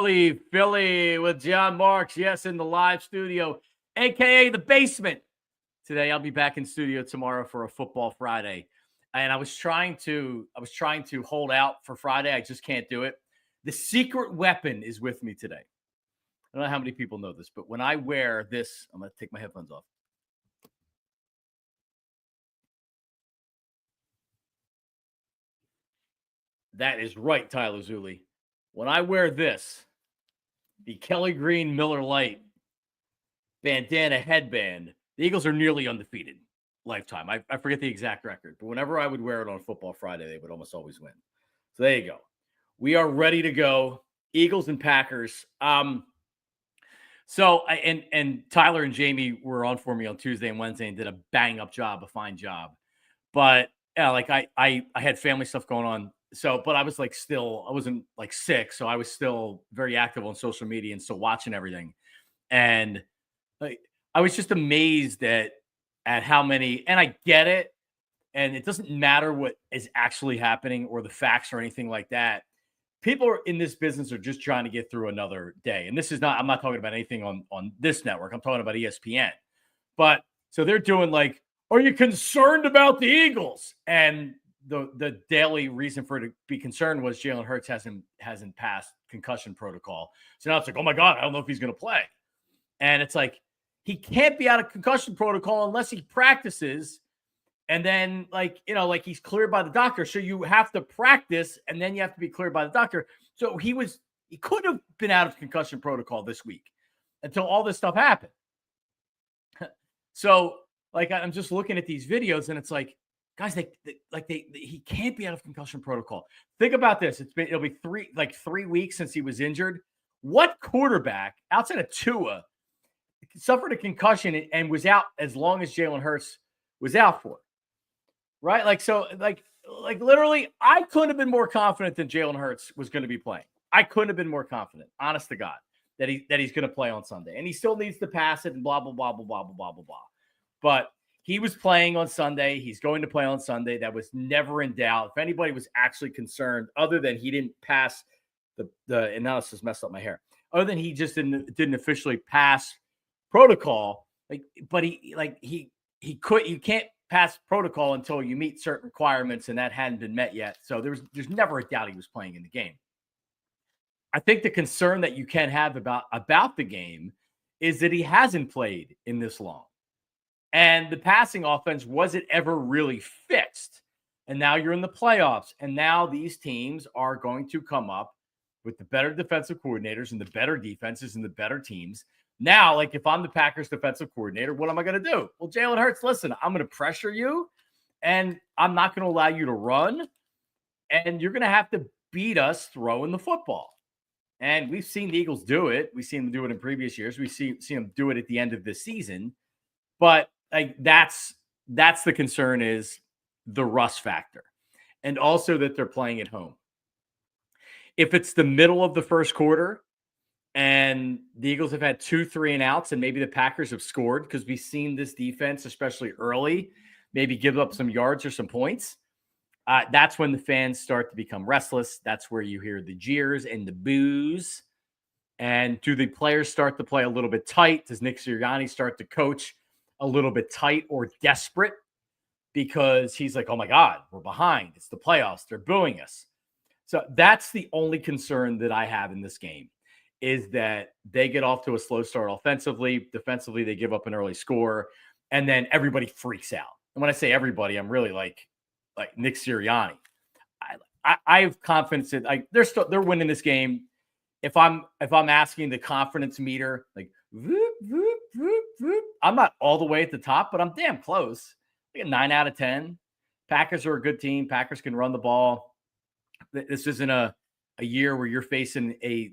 Philly with John Marks. Yes, in the live studio, aka the basement. Today, I'll be back in studio tomorrow for a football Friday. And I was trying to hold out for Friday. I just can't do it. The secret weapon is with me today. I don't know how many people know this, but when I wear this, I'm going to take my headphones off. That is right, Tyler Zulli. When I wear this, the Kelly Green Miller Lite bandana headband, the Eagles are nearly undefeated lifetime. I forget the exact record, but whenever I would wear it on Football Friday, they would almost always win. So there you go. We are ready to go. Eagles and Packers. So Tyler and Jamie were on for me on Tuesday and Wednesday and did a bang up job, a fine job. But yeah, like I had family stuff going on. So, but I was like still, I wasn't like sick. So I was still very active on social media and still watching everything. And like I was just amazed at how many, and I get it. And it doesn't matter what is actually happening or the facts or anything like that. People in this business are just trying to get through another day. And this is not, I'm not talking about anything on this network. I'm talking about ESPN. But so they're doing like, are you concerned about the Eagles? And the daily reason for it to be concerned was Jalen Hurts hasn't passed concussion protocol. So now it's like, oh my God, I don't know if he's going to play. And it's like, he can't be out of concussion protocol unless he practices. And then like he's cleared by the doctor. So you have to practice and then you have to be cleared by the doctor. So he could have been out of concussion protocol this week until all this stuff happened. So like, I'm just looking at these videos and it's like, guys, he can't be out of concussion protocol. Think about this. It'll be 3 weeks since he was injured. What quarterback outside of Tua suffered a concussion and was out as long as Jalen Hurts was out for? Right? Like, so like literally, I couldn't have been more confident than Jalen Hurts was going to be playing. I couldn't have been more confident, honest to God, that he's going to play on Sunday. And he still needs to pass it and blah, blah, blah, blah, blah, blah, blah, blah, blah. But he was playing on Sunday. He's going to play on Sunday. That was never in doubt. If anybody was actually concerned, other than he didn't pass the analysis messed up my hair, other than he just didn't officially pass protocol, you can't pass protocol until you meet certain requirements, and that hadn't been met yet. So there's never a doubt he was playing in the game. I think the concern that you can have about the game is that he hasn't played in this long. And the passing offense wasn't ever really fixed. And now you're in the playoffs. And now these teams are going to come up with the better defensive coordinators and the better defenses and the better teams. Now, like if I'm the Packers defensive coordinator, what am I going to do? Well, Jalen Hurts, listen, I'm going to pressure you and I'm not going to allow you to run. And you're going to have to beat us throwing the football. And we've seen the Eagles do it. We've seen them do it in previous years. We see them do it at the end of this season. But like that's the concern, is the rust factor. And also that they're playing at home. If it's the middle of the first quarter and the Eagles have had 2 3 and outs and maybe the Packers have scored, because we've seen this defense, especially early, maybe give up some yards or some points, that's when the fans start to become restless. That's where you hear the jeers and the boos. And do the players start to play a little bit tight? Does Nick Sirianni start to coach a little bit tight or desperate because he's like, oh my God, we're behind. It's the playoffs. They're booing us. So that's the only concern that I have in this game, is that they get off to a slow start offensively. Defensively, they give up an early score, and then everybody freaks out. And when I say everybody, I'm really like Nick Sirianni. I have confidence that they're winning this game. If I'm asking the confidence meter, like whoop, whoop, whoop, whoop, I'm not all the way at the top, but I'm damn close. Like a 9 out of 10. Packers are a good team. Packers can run the ball. This isn't a year where you're facing a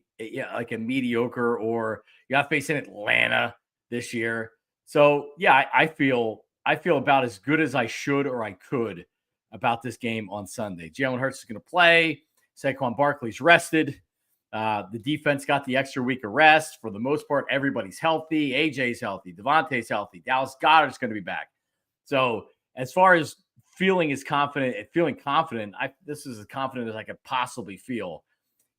mediocre, or you're not facing Atlanta this year. So yeah, I feel about as good as I should or I could about this game on Sunday. Jalen Hurts is going to play. Saquon Barkley's rested. The defense got the extra week of rest. For the most part, everybody's healthy. AJ's healthy. Devontae's healthy. Dallas Goedert's going to be back. So as far as feeling confident, this is as confident as I could possibly feel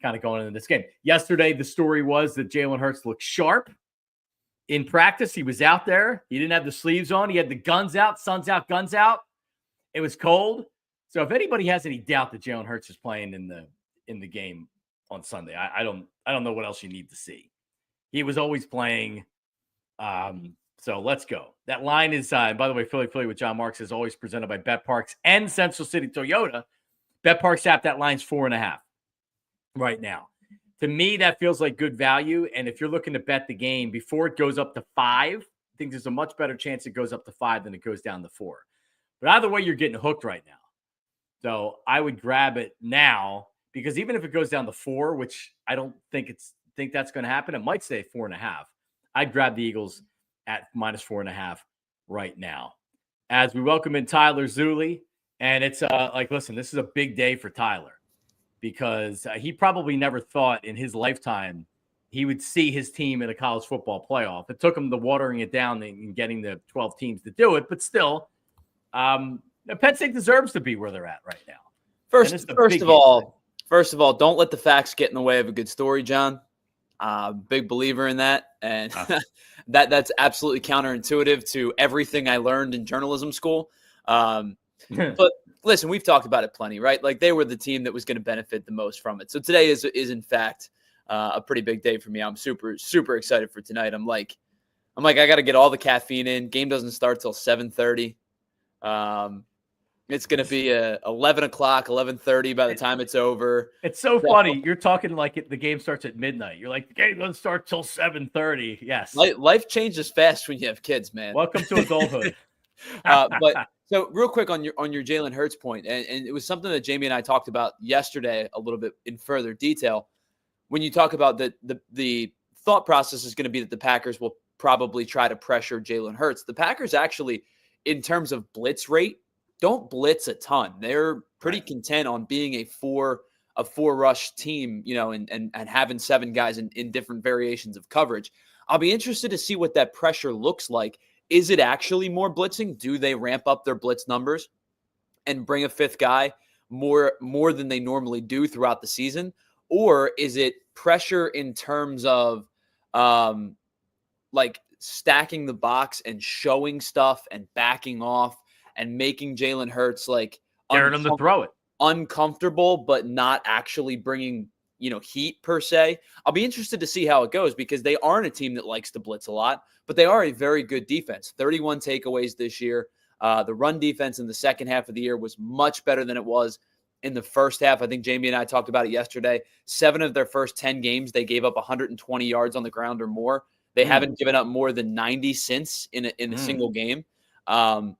kind of going into this game. Yesterday, the story was that Jalen Hurts looked sharp in practice. He was out there. He didn't have the sleeves on. He had the guns out, sun's out, guns out. It was cold. So if anybody has any doubt that Jalen Hurts is playing in the game on Sunday, I don't know what else you need to see. He was always playing. So let's go. That line is, by the way, Philly with John Marks is always presented by Bet Parks and Central City Toyota. Bet Parks app, that line's 4.5 right now. To me, that feels like good value. And if you're looking to bet the game before it goes up to 5, I think there's a much better chance it goes up to 5 than it goes down to 4. But either way, you're getting hooked right now. So I would grab it now, because even if it goes down to 4, which I don't think that's going to happen, it might stay 4.5. I'd grab the Eagles at minus 4.5 right now. As we welcome in Tyler Zuley, and it's listen, this is a big day for Tyler, because he probably never thought in his lifetime he would see his team in a college football playoff. It took him the watering it down and getting the 12 teams to do it, but still, Penn State deserves to be where they're at right now. First of all, don't let the facts get in the way of a good story, John. Big believer in that, and that's absolutely counterintuitive to everything I learned in journalism school. But listen, we've talked about it plenty, right? Like, they were the team that was going to benefit the most from it. So today is in fact a pretty big day for me. I'm super, super excited for tonight. I'm like, I got to get all the caffeine in. Game doesn't start till 7:30. It's going to be 11 o'clock, 11:30 by the time it's over. It's so funny. You're talking like the game starts at midnight. You're like, the game doesn't start till 7:30. Yes. Life changes fast when you have kids, man. Welcome to adulthood. But so real quick on your Jalen Hurts point, and it was something that Jamie and I talked about yesterday a little bit in further detail. When you talk about the thought process is going to be that the Packers will probably try to pressure Jalen Hurts. The Packers actually, in terms of blitz rate, don't blitz a ton. They're pretty content on being a four rush team, and having 7 guys in different variations of coverage. I'll be interested to see what that pressure looks like. Is it actually more blitzing? Do they ramp up their blitz numbers and bring a 5th guy more than they normally do throughout the season? Or is it pressure in terms of like stacking the box and showing stuff and backing off and making Jalen Hurts like daring him to throw it, uncomfortable, but not actually bringing, heat per se? I'll be interested to see how it goes, because they aren't a team that likes to blitz a lot, but they are a very good defense. 31 takeaways this year. The run defense in the second half of the year was much better than it was in the first half. I think Jamie and I talked about it yesterday. 7 of their first 10 games, they gave up 120 yards on the ground or more. They haven't given up more than 90 since in a single game.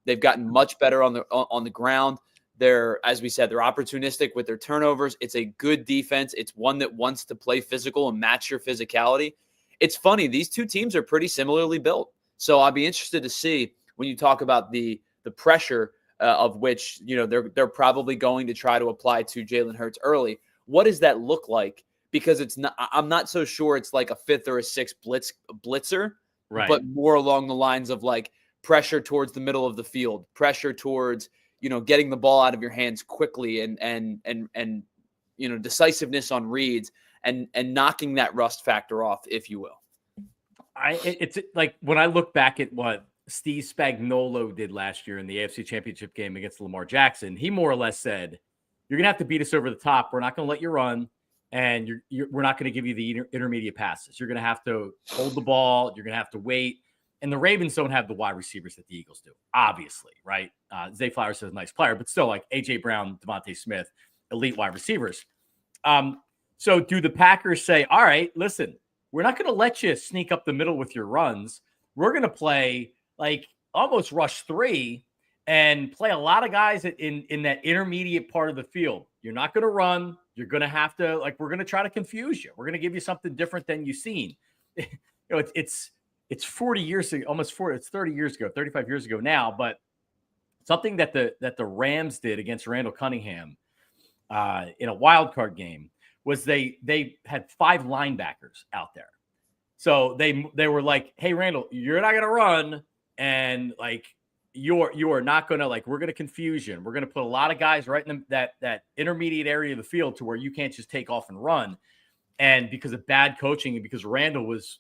They've gotten much better on the ground. They're, as we said, they're opportunistic with their turnovers. It's a good defense. It's one that wants to play physical and match your physicality. It's funny, these two teams are pretty similarly built. So I'll be interested to see when you talk about the pressure of which, they're probably going to try to apply to Jalen Hurts early. What does that look like? Because I'm not so sure it's like a 5th or a 6th blitzer, right? But more along the lines of like pressure towards the middle of the field, pressure towards, getting the ball out of your hands quickly and decisiveness on reads and knocking that rust factor off, if you will. It's like when I look back at what Steve Spagnuolo did last year in the AFC Championship game against Lamar Jackson, he more or less said, you're going to have to beat us over the top. We're not going to let you run, and we're not going to give you the intermediate passes. You're going to have to hold the ball. You're going to have to wait. And the Ravens don't have the wide receivers that the Eagles do, obviously, right? Zay Flowers is a nice player, but still, like A.J. Brown, Devontae Smith, elite wide receivers. So do the Packers say, all right, listen, we're not going to let you sneak up the middle with your runs. We're going to play like almost rush 3 and play a lot of guys in that intermediate part of the field. You're not going to run. You're going to have to, we're going to try to confuse you. We're going to give you something different than you've seen. It's 40 years ago, it's 30 years ago, 35 years ago now, but something that the Rams did against Randall Cunningham in a wild card game was they had 5 linebackers out there. So they were like, hey, Randall, you're not going to run. And you are not going to we're going to confuse you. We're going to put a lot of guys right in that intermediate area of the field to where you can't just take off and run. And because of bad coaching and because Randall's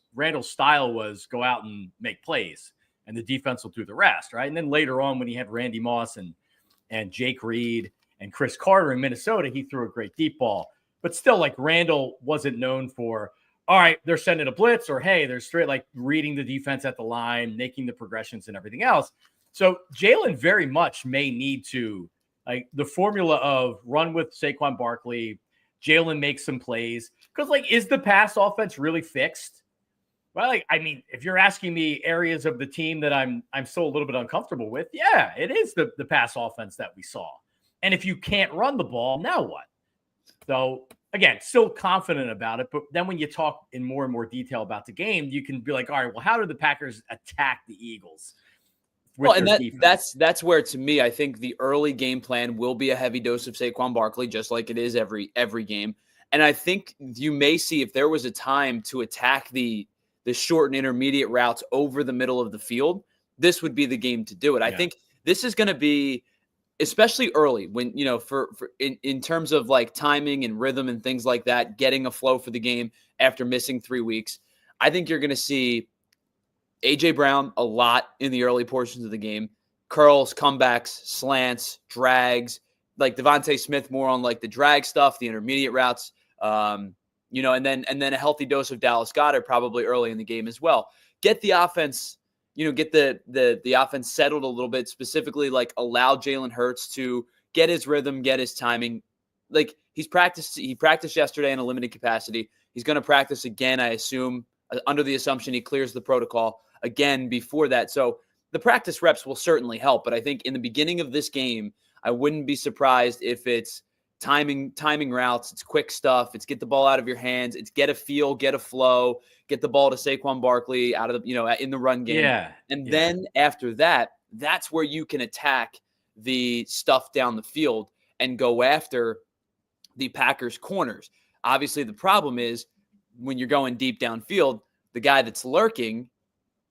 style was go out and make plays and the defense will do the rest, right? And then later on when he had Randy Moss and Jake Reed and Chris Carter in Minnesota, he threw a great deep ball. But still, like, Randall wasn't known for, all right, they're sending a blitz, or hey, they're straight, like, reading the defense at the line, making the progressions and everything else. So Jalen very much may need to, like, the formula of run with Saquon Barkley, Jalen makes some plays. Because, like, is the pass offense really fixed? Well, like, I mean, if you're asking me areas of the team that I'm still a little bit uncomfortable with, yeah, it is the pass offense that we saw. And if you can't run the ball, now what? So, again, still confident about it. But then when you talk in more and more detail about the game, you can be like, all right, well, how do the Packers attack the Eagles? Well, and that's where, to me, I think the early game plan will be a heavy dose of Saquon Barkley, just like it is every game. And I think you may see, if there was a time to attack the short and intermediate routes over the middle of the field, this would be the game to do it. I think this is going to be, especially early, when, you know, for in terms of like timing and rhythm and things like that, getting a flow for the game after missing 3 weeks. I think you're going to see A.J. Brown a lot in the early portions of the game. Curls, comebacks, slants, drags, like Devontae Smith more on like the drag stuff, the intermediate routes, you know, and then a healthy dose of Dallas Goedert probably early in the game as well. Get the offense, you know, get the offense settled a little bit, specifically like allow Jalen Hurts to get his rhythm, get his timing. Like he practiced yesterday in a limited capacity. He's going to practice again, I assume, under the assumption he clears the protocol again before that. So the practice reps will certainly help. But I think in the beginning of this game, I wouldn't be surprised if it's timing routes, it's quick stuff, it's get the ball out of your hands, it's get a feel, get a flow, get the ball to Saquon Barkley out of the, you know, in the run game. Then after that, that's where you can attack the stuff down the field and go after the Packers corners. Obviously, the problem is when you're going deep downfield, the guy that's lurking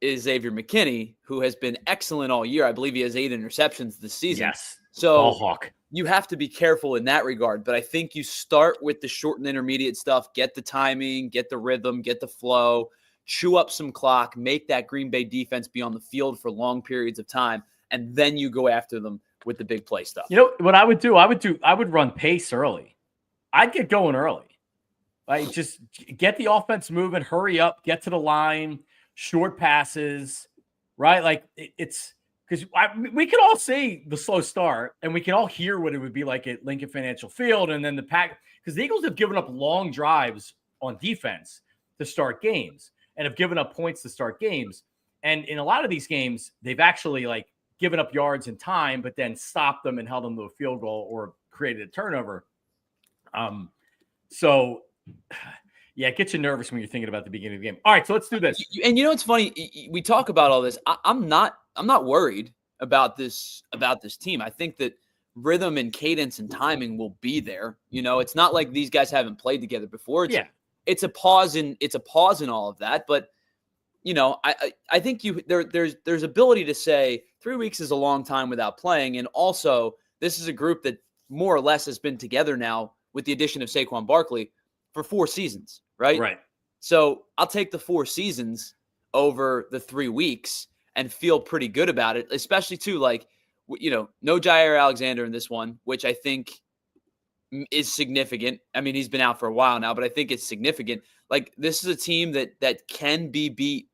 is Xavier McKinney, who has been excellent all year. I believe he has 8 interceptions this season. Yes. So Ball hawk. You have to be careful in that regard. But I think you start with the short and intermediate stuff, get the timing, get the rhythm, get the flow, chew up some clock, make that Green Bay defense be on the field for long periods of time, and then you go after them with the big play stuff. You know what I would do? I would run pace early. I'd get going early. Like, just get the offense moving, hurry up, get to the line, short passes, right? Like, it's because we can all see the slow start, and we can all hear what it would be like at Lincoln Financial Field, and then the Pack, because the Eagles have given up long drives on defense to start games and have given up points to start games. And in a lot of these games, they've actually like given up yards and time, but then stopped them and held them to a field goal or created a turnover. So yeah, it gets you nervous when you're thinking about the beginning of the game. All right, so let's do this. And you know, it's funny. We talk about all this. I'm not worried about this team. I think that rhythm and cadence and timing will be there. You know, it's not like these guys haven't played together before. It's a pause in all of that. But you know, I think there's ability to say 3 weeks is a long time without playing, and also this is a group that more or less has been together now with the addition of Saquon Barkley for 4 seasons, right? Right. So I'll take the 4 seasons over the 3 weeks and feel pretty good about it, especially too, like, you know, no Jair Alexander in this one, which I think is significant. I mean, he's been out for a while now, but I think it's significant. Like, this is a team that can be beat.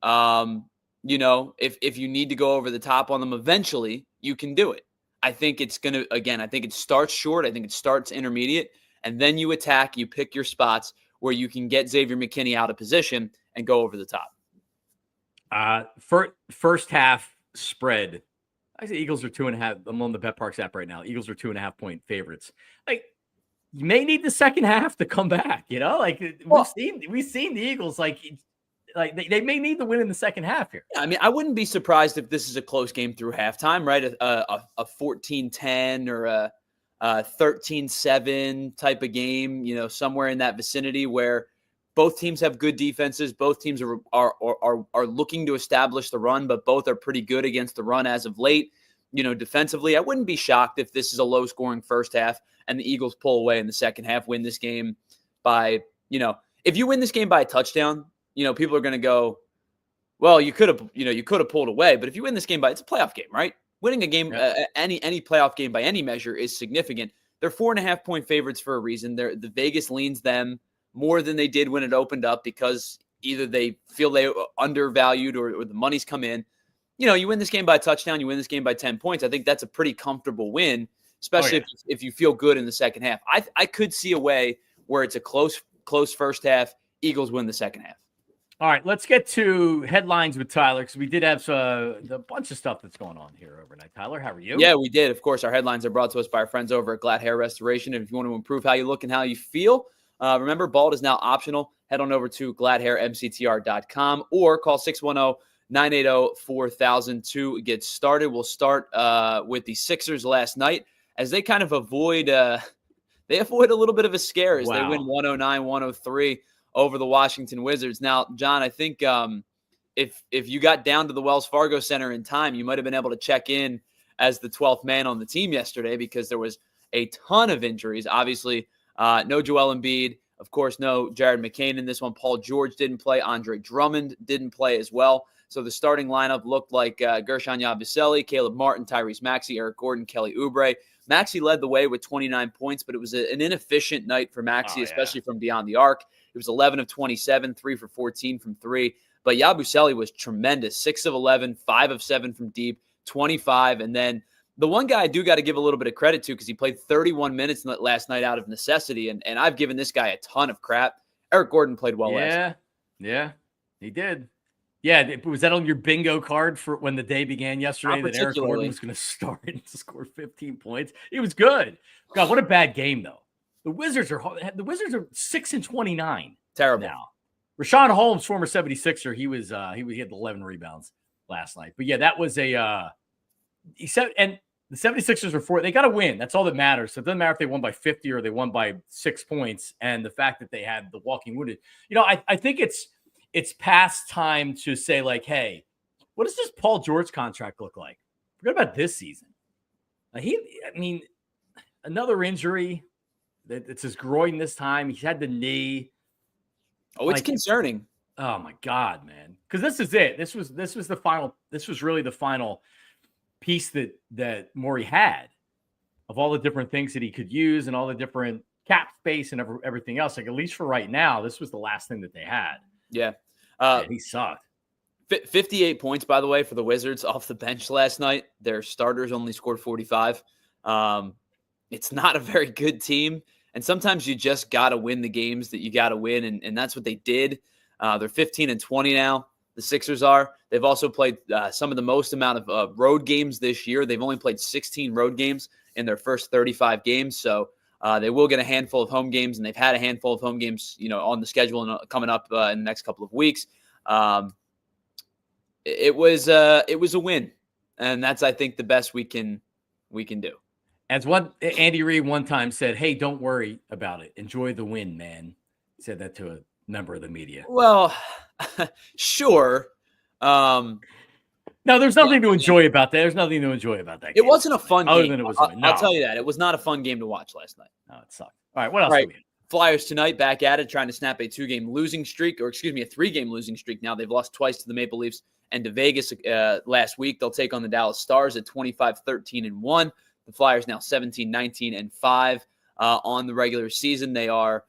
You know, if you need to go over the top on them eventually, you can do it. I think it's going to, again, I think it starts short. I think it starts intermediate, and then you attack, you pick your spots where you can get Xavier McKinney out of position and go over the top. First half spread. I say Eagles are 2.5. I'm on the BetParks app right now. Eagles are 2.5 point favorites. Like, you may need the second half to come back, you know, like we've seen the Eagles, like they may need the win in the second half here. I mean, I wouldn't be surprised if this is a close game through halftime, right? A 14-10 or a 13-7 type of game, you know, somewhere in that vicinity where both teams have good defenses. Both teams are looking to establish the run, but both are pretty good against the run as of late. You know, defensively, I wouldn't be shocked if this is a low-scoring first half and the Eagles pull away in the second half, win this game by, if you win this game by a touchdown, people are going to go, well, you could have pulled away. But if you win this game it's a playoff game, right? Winning a game, any playoff game by any measure is significant. They're 4.5-point favorites for a reason. The Vegas leans them more than they did when it opened up because either they feel they undervalued or the money's come in. You win this game by a touchdown, you win this game by 10 points. I think that's a pretty comfortable win, especially if you feel good in the second half. I could see a way where it's a close first half. Eagles win the second half. All right, let's get to headlines with Tyler because we did have a bunch of stuff that's going on here overnight. Tyler, how are you? Yeah, we did. Of course, our headlines are brought to us by our friends over at Glad Hair Restoration. And if you want to improve how you look and how you feel, remember, bald is now optional. Head on over to gladhairmctr.com or call 610-980-4000 to get started. We'll start with the Sixers last night as they kind of avoid a little bit of a scare as they win 109-103 over the Washington Wizards. Now, John, I think if you got down to the Wells Fargo Center in time, you might have been able to check in as the 12th man on the team yesterday because there was a ton of injuries. Obviously, no Joel Embiid. Of course, no Jared McCain in this one. Paul George didn't play. Andre Drummond didn't play as well. So the starting lineup looked like Gershon Yabusele, Caleb Martin, Tyrese Maxey, Eric Gordon, Kelly Oubre. Maxey led the way with 29 points, but it was an inefficient night for Maxey, especially from beyond the arc. It was 11 of 27, 3 for 14 from 3. But Yabusele was tremendous, 6 of 11, 5 of 7 from deep, 25. And then the one guy I do got to give a little bit of credit to because he played 31 minutes last night out of necessity, and I've given this guy a ton of crap. Eric Gordon played well last night. Yeah, he did. Yeah, was that on your bingo card for when the day began yesterday that Eric Gordon was going to start and score 15 points? It was good. God, what a bad game though. The Wizards are 6-29. Terrible. Now, Rashawn Holmes, former 76er, he had 11 rebounds last night. But yeah, that was he said, and the 76ers were 4. They got to win. That's all that matters. So it doesn't matter if they won by 50 or they won by 6 points. And the fact that they had the walking wounded, I think it's past time to say, like, hey, what does this Paul George contract look like? Forget about this season. Another injury. It's his groin this time. He's had the knee. Oh, it's concerning. Oh my God, man. Because this is it. This was the final. This was really the final piece that Morey had of all the different things that he could use and all the different cap space and everything else. Like, at least for right now, this was the last thing that they had. Yeah. He sucked. 58 points, by the way, for the Wizards off the bench last night. Their starters only scored 45. It's not a very good team. And sometimes you just got to win the games that you got to win. And that's what they did. They're 15-20 now. The Sixers are. They've also played some of the most amount of road games this year. They've only played 16 road games in their first 35 games. So they will get a handful of home games, and they've had a handful of home games, on the schedule and coming up in the next couple of weeks. It was a win, and that's, I think, the best we can do. As Andy Reid one time said, "Hey, don't worry about it. Enjoy the win, man." He said that to a member of the media. Well, sure. No, there's nothing to enjoy about that. There's nothing to enjoy about that game. It wasn't a fun game. Than it was I'll tell you that. It was not a fun game to watch last night. No, it sucked. All right, what else do we have? Flyers tonight back at it, trying to snap a 3-game losing streak. Now they've lost twice to the Maple Leafs and to Vegas last week. They'll take on the Dallas Stars at 25-13-1. The Flyers now 17-19-5 on the regular season. They are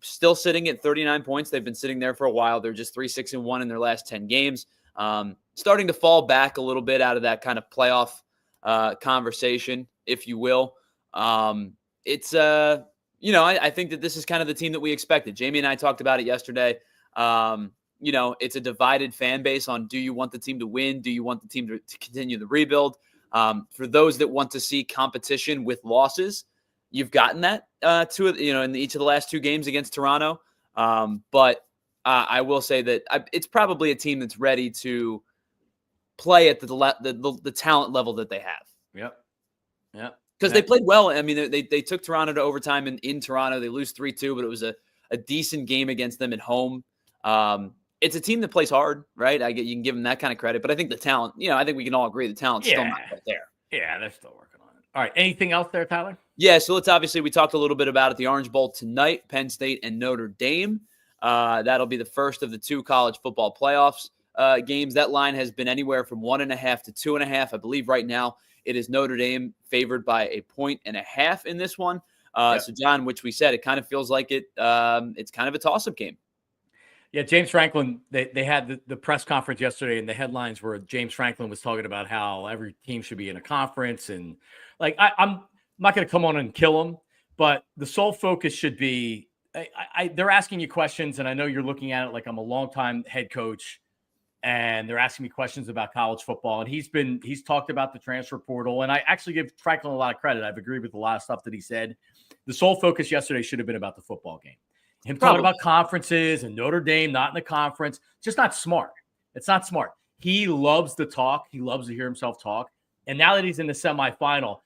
still sitting at 39 points. They've been sitting there for a while. They're just 3-6-1 in their last 10 games. Starting to fall back a little bit out of that kind of playoff conversation, if you will. I think that this is kind of the team that we expected. Jamie and I talked about it yesterday. It's a divided fan base on, do you want the team to win? Do you want the team to continue the rebuild? For those that want to see competition with losses, you've gotten that in each of the last 2 games against Toronto. But I will say that it's probably a team that's ready to play at the talent level that they have. Yep. Because they played well. I mean, they took Toronto to overtime in Toronto. They lose 3-2, but it was a decent game against them at home. It's a team that plays hard, right? You can give them that kind of credit, but I think the talent, I think we can all agree the talent's still not right there. Yeah, they're still working on it. All right. Anything else there, Tyler? Yeah, so we talked a little bit about it. The Orange Bowl tonight, Penn State and Notre Dame. That'll be the first of the 2 college football playoffs games. That line has been anywhere from 1.5 to 2.5. I believe right now it is Notre Dame favored by 1.5 in this one. So, John, which we said, it kind of feels like it's kind of a toss-up game. Yeah, James Franklin, they had the press conference yesterday, and the headlines were James Franklin was talking about how every team should be in a conference. And like, I'm not going to come on and kill him, but the sole focus should be they're asking you questions, and I know you're looking at it like I'm a longtime head coach, and they're asking me questions about college football. And he's talked about the transfer portal, and I actually give Franklin a lot of credit. I've agreed with a lot of stuff that he said. The sole focus yesterday should have been about the football game. Him talking about conferences and Notre Dame not in the conference, just not smart. It's not smart. He loves to talk. He loves to hear himself talk. And now that he's in the semifinal,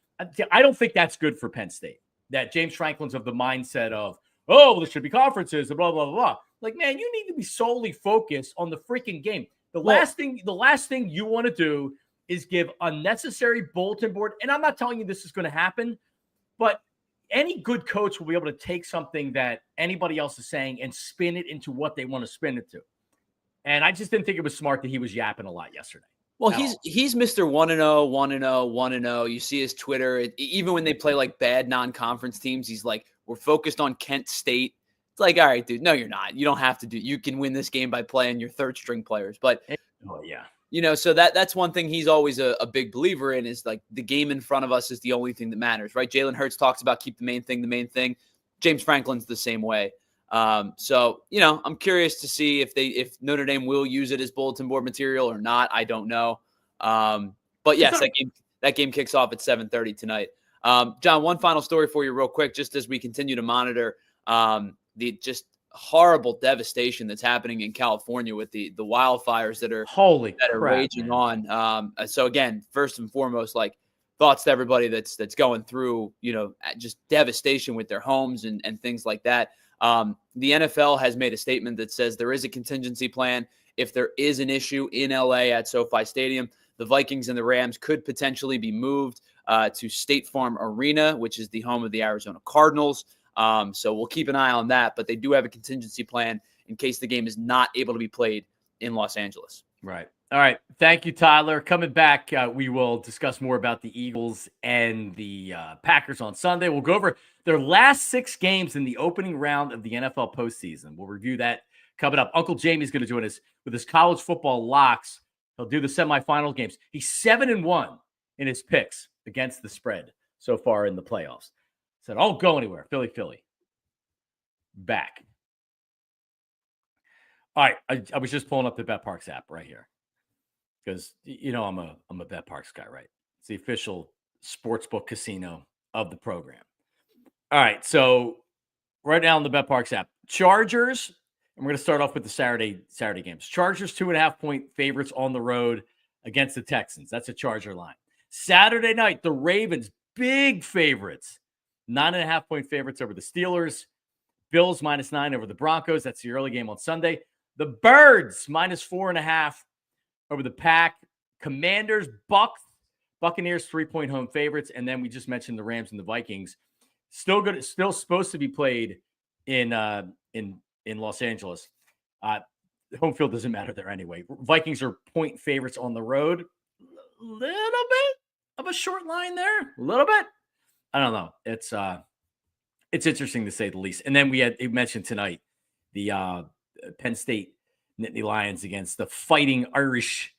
I don't think that's good for Penn State. That James Franklin's of the mindset of, oh, well, there should be conferences and blah, blah, blah. Like, man, you need to be solely focused on the freaking game. The last thing you want to do is give unnecessary bulletin board. And I'm not telling you this is going to happen, but any good coach will be able to take something that anybody else is saying and spin it into what they want to spin it to. And I just didn't think it was smart that he was yapping a lot yesterday. Well, he's Mr. 1-0, 1-0, 1-0. You see his Twitter. Even when they play like bad non-conference teams, he's like, we're focused on Kent State. It's like, all right, dude, no, you're not. You don't have to do. You can win this game by playing your third string players. But so that's one thing he's always a big believer in is like the game in front of us is the only thing that matters, right? Jalen Hurts talks about keep the main thing. James Franklin's the same way. So, I'm curious to see if Notre Dame will use it as bulletin board material or not. I don't know. But yes, that game kicks off at 7:30 tonight. John, one final story for you real quick, just as we continue to monitor the just horrible devastation that's happening in California with the wildfires that are raging on. So again, first and foremost, like thoughts to everybody that's going through, just devastation with their homes and things like that. The NFL has made a statement that says there is a contingency plan. If there is an issue in LA at SoFi Stadium, the Vikings and the Rams could potentially be moved to State Farm Arena, which is the home of the Arizona Cardinals. So we'll keep an eye on that, but they do have a contingency plan in case the game is not able to be played in Los Angeles. Right. All right. Thank you, Tyler. Coming back, we will discuss more about the Eagles and the Packers on Sunday. We'll go over their last 6 games in the opening round of the NFL postseason. We'll review that coming up. Uncle Jamie's going to join us with his college football locks. He'll do the semifinal games. He's 7-1 in his picks against the spread so far in the playoffs. Said, "Don't go anywhere." Philly. Back. All right. I was just pulling up the BetParks app right here because I'm a BetParks guy, right? It's the official sportsbook casino of the program. All right. So right now on the BetParks app, Chargers. And we're going to start off with the Saturday games. Chargers 2.5-point favorites on the road against the Texans. That's a Charger line. Saturday night, the Ravens, big favorites. 9.5-point favorites over the Steelers. Bills -9 over the Broncos. That's the early game on Sunday. The Birds -4.5 over the Pack. Commanders, Buccaneers 3-point home favorites. And then we just mentioned the Rams and the Vikings. Still supposed to be played in Los Angeles. Home field doesn't matter there anyway. Vikings are point favorites on the road. Little bit of a short line there. A little bit. I don't know. It's interesting to say the least. And then you mentioned tonight the Penn State Nittany Lions against the Fighting Irish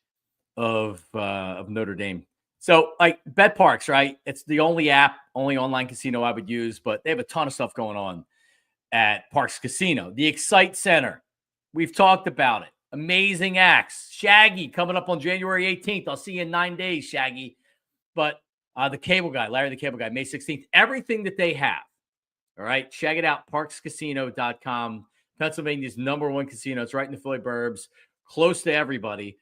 of Notre Dame. So like BetParks, right? It's the only online casino I would use, but they have a ton of stuff going on at Parks Casino. The Excite Center. We've talked about it. Amazing acts. Shaggy coming up on January 18th. I'll see you in 9 days, Shaggy. But the Cable Guy, Larry the Cable Guy, May 16th. Everything that they have. All right. Check it out. ParksCasino.com. Pennsylvania's #1 casino. It's right in the Philly burbs. Close to everybody.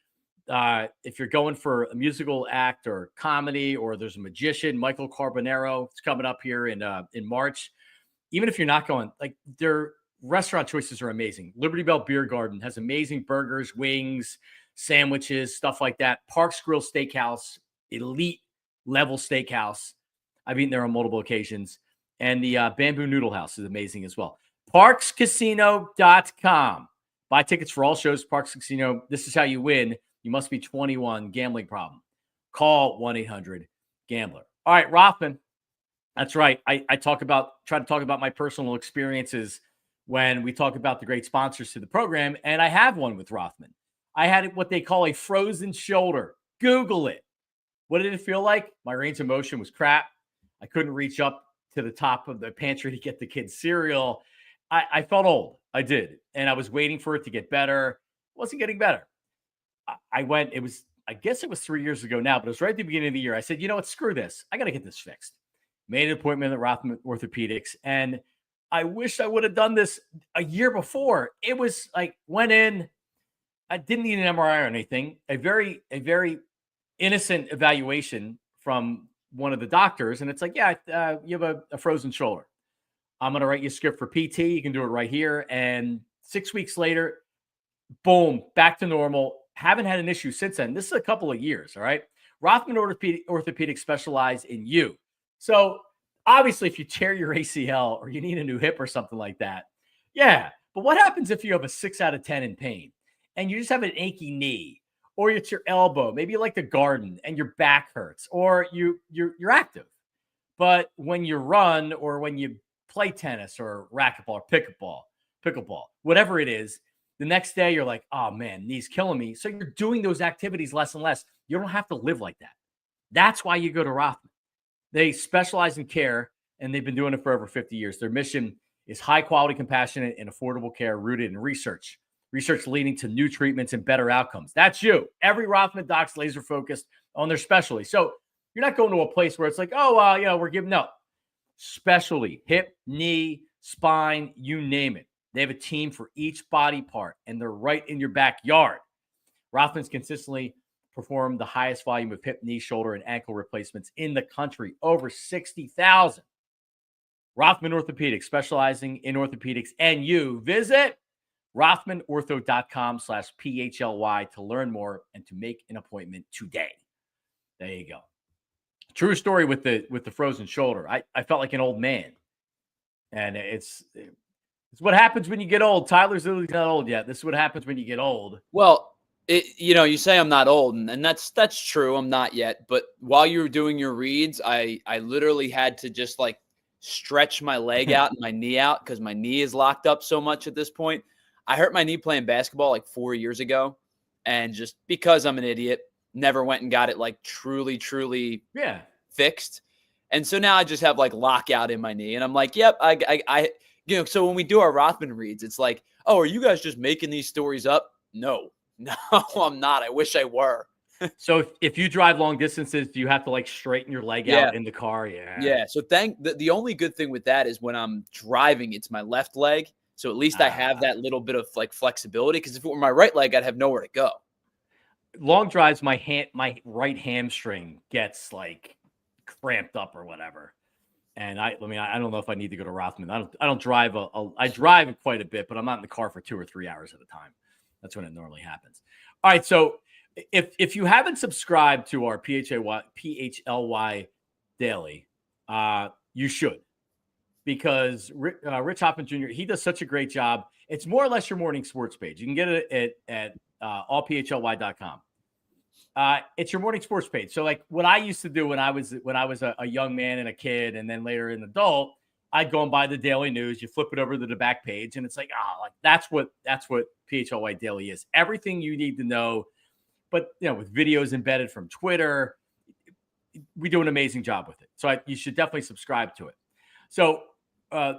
If you're going for a musical act or comedy, or there's a magician, Michael Carbonaro, it's coming up here in March. Even if you're not going, like, their restaurant choices are amazing. Liberty Bell Beer Garden has amazing burgers, wings, sandwiches, stuff like that. Parks Grill Steakhouse, elite level steakhouse. I've eaten there on multiple occasions. And the Bamboo Noodle House is amazing as well. ParksCasino.com. Buy tickets for all shows. Parks Casino. This is how you win. You must be 21. Gambling problem. Call 1-800-GAMBLER. All right, Rothman. That's right. I try to talk about my personal experiences when we talk about the great sponsors to the program, and I have one with Rothman. I had what they call a frozen shoulder. Google it. What did it feel like? My range of motion was crap. I couldn't reach up to the top of the pantry to get the kids cereal. I felt old. I did. And I was waiting for it to get better. It wasn't getting better. I guess it was 3 years ago now, but it was right at the beginning of the year. I said, you know what? Screw this. I got to get this fixed. Made an appointment at Rothman Orthopedics. And I wish I would have done this a year before. It was like, went in. I didn't need an MRI or anything. A very innocent evaluation from one of the doctors. And it's like, yeah, you have a frozen shoulder. I'm going to write you a script for PT. You can do it right here. And 6 weeks later, boom, back to normal. Haven't had an issue since then. This is a couple of years. All right. Rothman Orthopedics specialize in you. So obviously if you tear your ACL or you need a new hip or something like that. Yeah. But what happens if you have a 6 out of 10 in pain and you just have an achy knee, or it's your elbow, maybe you like to garden and your back hurts, or you're active, but when you run or when you play tennis or racquetball or pickleball, whatever it is, the next day you're like, oh man, knee's killing me. So you're doing those activities less and less. You don't have to live like that. That's why you go to Rothman. They specialize in care, and they've been doing it for over 50 years. Their mission is high quality, compassionate, and affordable care rooted in research leading to new treatments and better outcomes. That's you. Every Rothman doc's laser focused on their specialty. So you're not going to a place where it's like, we're giving, no. Specialty, hip, knee, spine, you name it. They have a team for each body part, and they're right in your backyard. Rothman's consistently performed the highest volume of hip, knee, shoulder, and ankle replacements in the country, over 60,000. Rothman Orthopedics, specializing in orthopedics, and you. Visit RothmanOrtho.com/PHLY to learn more and to make an appointment today. There you go. True story with the frozen shoulder. I felt like an old man. And it's what happens when you get old. Tyler's literally not old yet. This is what happens when you get old. Well, you say I'm not old, and that's true. I'm not yet. But while you were doing your reads, I literally had to just like stretch my leg out and my knee out because my knee is locked up so much at this point. I hurt my knee playing basketball like 4 years ago, and just because I'm an idiot, never went and got it like truly fixed. And so now I just have like lockout in my knee, and I'm like, yep, I so when we do our Rothman reads, it's like, oh, are you guys just making these stories up? No, I'm not. I wish I were. So if you drive long distances, do you have to like straighten your leg out in the car? Yeah. So the only good thing with that is when I'm driving, it's my left leg. So at least I have that little bit of like flexibility, because if it were my right leg, I'd have nowhere to go. Long drives, my right hamstring gets like cramped up or whatever. And I don't know if I need to go to Rothman. I don't drive I drive quite a bit, but I'm not in the car for 2 or 3 hours at a time. That's when it normally happens. All right. So if you haven't subscribed to our PHLY Daily, you should, because Rich Hoffman Jr., he does such a great job. It's more or less your morning sports page. You can get it at allphly.com. It's your morning sports page. So like what I used to do when I was a young man and a kid, and then later an adult, I'd go and buy the Daily News. You flip it over to the back page, and it's like, that's what PHLY Daily is. Everything you need to know, but with videos embedded from Twitter. We do an amazing job with it. So you should definitely subscribe to it. So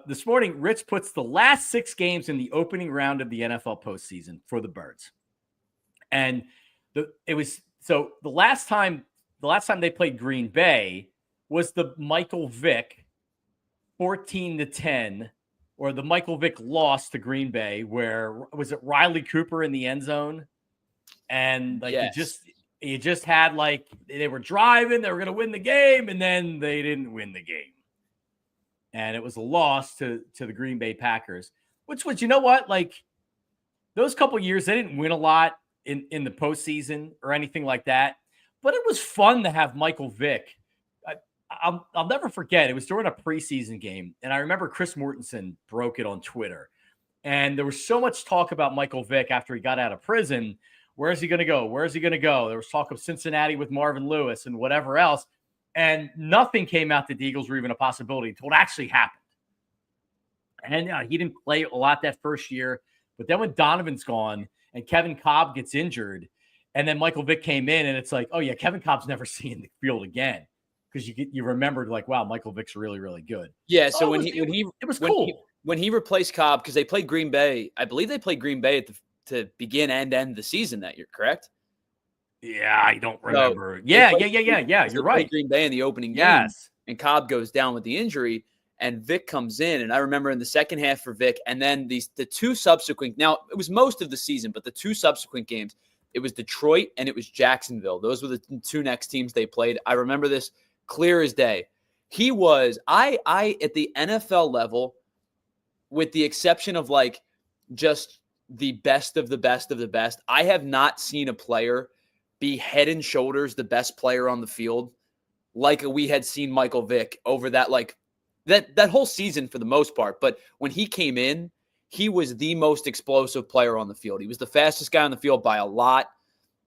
this morning, Rich puts the last 6 games in the opening round of the NFL postseason for the Birds. And the last time they played Green Bay was the Michael Vick 14-10, or the Michael Vick loss to Green Bay, where was it Riley Cooper in the end zone? And like you just had like they were driving, they were going to win the game, and then they didn't win the game. And it was a loss to the Green Bay Packers, which was, like those couple years, they didn't win a lot in the postseason or anything like that. But it was fun to have Michael Vick. I'll never forget. It was during a preseason game, and I remember Chris Mortensen broke it on Twitter. And there was so much talk about Michael Vick after he got out of prison. Where is he going to go? Where is he going to go? There was talk of Cincinnati with Marvin Lewis and whatever else. And nothing came out that the Eagles were even a possibility until it actually happened. And he didn't play a lot that first year. But then when Donovan's gone and Kevin Cobb gets injured, and then Michael Vick came in, and it's like, oh, yeah, Kevin Cobb's never seen the field again. Because you remembered, like, wow, Michael Vick's really, really good. Yeah, so it was cool. When he replaced Cobb, because they played Green Bay, I believe they played Green Bay to begin and end the season that year, correct? Yeah, I don't remember. Yeah. You're right. Green Bay in the opening game. Yes. And Cobb goes down with the injury, and Vick comes in. And I remember in the second half for Vick, and then the two subsequent – now, it was most of the season, but the two subsequent games, it was Detroit and it was Jacksonville. Those were the two next teams they played. I remember this clear as day. He was – I at the NFL level, with the exception of like just the best of the best of the best, I have not seen a player be head and shoulders the best player on the field like we had seen Michael Vick over that that whole season for the most part. But when he came in, he was the most explosive player on the field. He was the fastest guy on the field by a lot.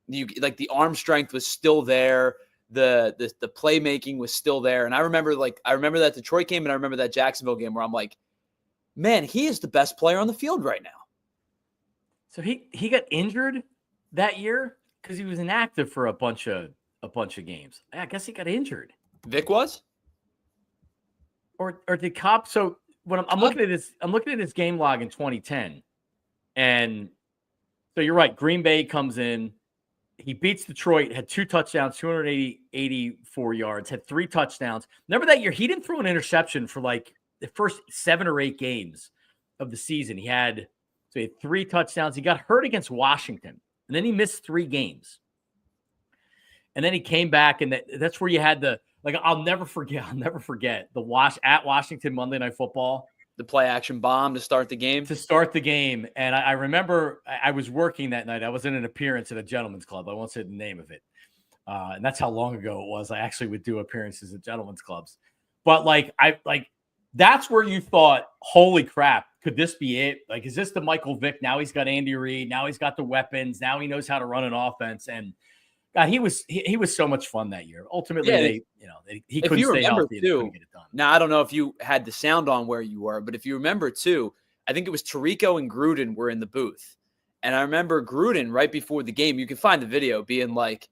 The arm strength was still there. The playmaking was still there. And I remember that Detroit game and I remember that Jacksonville game where I'm like, man, he is the best player on the field right now. So he got injured that year because he was inactive for a bunch of games. I guess he got injured. Vic was? Or did Cobb? So when I'm looking at this game log in 2010, and so you're right. Green Bay comes in, he beats Detroit, had 2 touchdowns, 284 yards, had 3 touchdowns. Remember that year he didn't throw an interception for like the first 7 or 8 games of the season. He had 3 touchdowns. He got hurt against Washington, and then he missed 3 games. And then he came back, and that's where you had I'll never forget the at Washington Monday Night Football. The play action bomb to start the game. And I remember I was working that night. I was in an appearance at a gentleman's club. I won't say the name of it. And that's how long ago it was. I actually would do appearances at gentlemen's clubs. But that's where you thought, holy crap, could this be it? Like, is this the Michael Vick? Now he's got Andy Reid. Now he's got the weapons. Now he knows how to run an offense. And God, he was so much fun that year. Ultimately, he couldn't stay healthy. Couldn't get it done. Now, I don't know if you had the sound on where you were, but if you remember too, I think it was Tirico and Gruden were in the booth. And I remember Gruden right before the game, you can find the video, being like,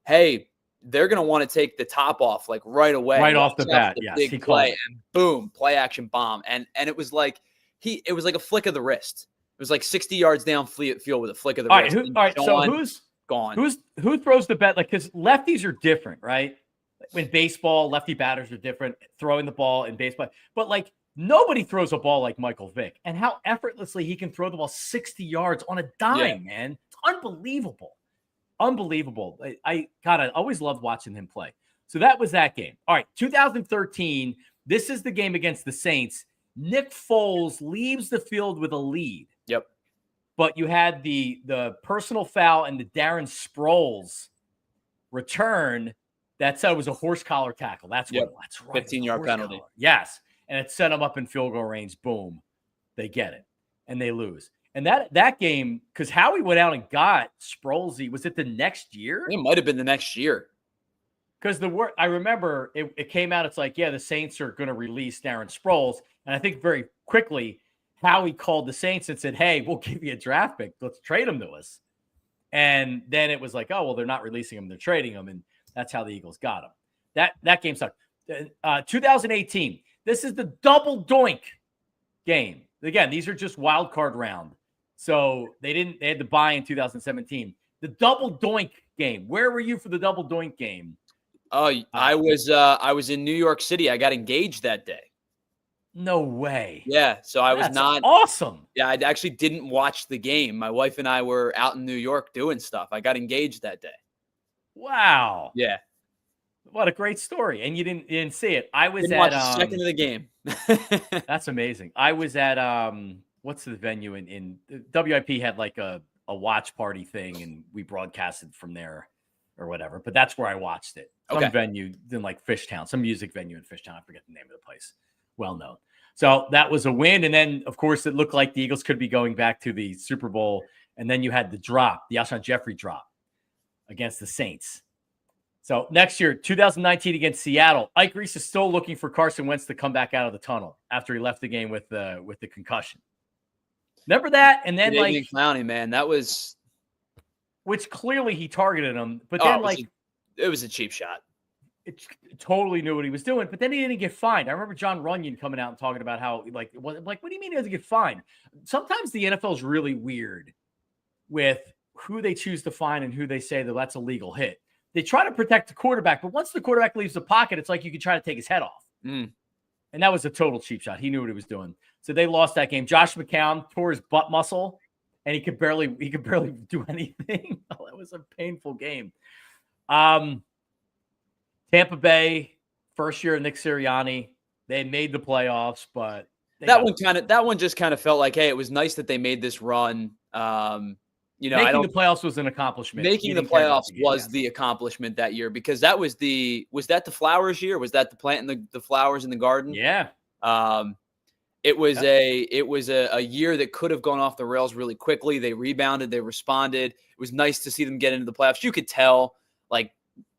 hey, they're going to want to take the top off like right away. Right off the bat. Yes, big play, and boom, play action bomb. And it was like it was like a flick of the wrist. It was like 60 yards down field with a flick of the wrist. All right. So who's gone? Who throws the bet? Like, because lefties are different, right? When baseball, lefty batters are different, throwing the ball in baseball. But nobody throws a ball like Michael Vick, and how effortlessly he can throw the ball 60 yards on a dime, man. It's unbelievable. Unbelievable. I always loved watching him play. So that was that game. All right, 2013. This is the game against the Saints. Nick Foles leaves the field with a lead. Yep. But you had the personal foul and the Darren Sproles return. That said, it was a horse collar tackle. That's what. That's right. 15-yard penalty. Collar. Yes, and it set them up in field goal range. Boom, they get it, and they lose. And that game, because Howie went out and got Sprolesy. Was it the next year? It might have been the next year. Because I remember it came out. It's like, the Saints are going to release Darren Sproles, and I think very quickly Howie called the Saints and said, "Hey, we'll give you a draft pick. Let's trade him to us." And then it was like, "Oh, well, they're not releasing him; they're trading him," and that's how the Eagles got him. That game sucked. 2018. This is the double doink game. Again, these are just wild card round. So they had to buy in 2017. The double doink game. Where were you for the double doink game? Oh, I was in New York City. I got engaged that day. No way. Yeah, so I was not awesome. Yeah, I actually didn't watch the game. My wife and I were out in New York doing stuff. I got engaged that day. Wow. Yeah. What a great story. And you didn't see it. I was didn't watch the second of the game. That's amazing. I was at what's the venue in WIP had like a watch party thing, and we broadcasted from there. or whatever, but that's where I watched it. Some venue in like Fishtown, some music venue in Fishtown. I forget the name of the place. Well known. So that was a win. And then, of course, it looked like the Eagles could be going back to the Super Bowl. And then you had the drop, the Alshon Jeffrey drop against the Saints. So next year, 2019 against Seattle, Ike Reese is still looking for Carson Wentz to come back out of the tunnel after he left the game with the concussion. Remember that? And then Clowney, man, that was, which clearly he targeted him, but then it was a cheap shot. It totally knew what he was doing, but then he didn't get fined. I remember John Runyon coming out and talking about how what do you mean he doesn't get fined? Sometimes the NFL is really weird with who they choose to fine and who they say that that's a legal hit. They try to protect the quarterback, but once the quarterback leaves the pocket, it's like you could try to take his head off. And that was a total cheap shot. He knew what he was doing. So they lost that game. Josh McCown tore his butt muscle, and he could barely do anything. Oh, that was a painful game. Tampa Bay, first year of Nick Sirianni, they made the playoffs, but that one just kind of felt like, hey, it was nice that they made this run. Making the playoffs was an accomplishment. Making the playoffs was the accomplishment that year, because that was that the Flowers year? Was that the planting the flowers in the garden? Yeah. It was a year that could have gone off the rails really quickly. They rebounded, they responded. It was nice to see them get into the playoffs. You could tell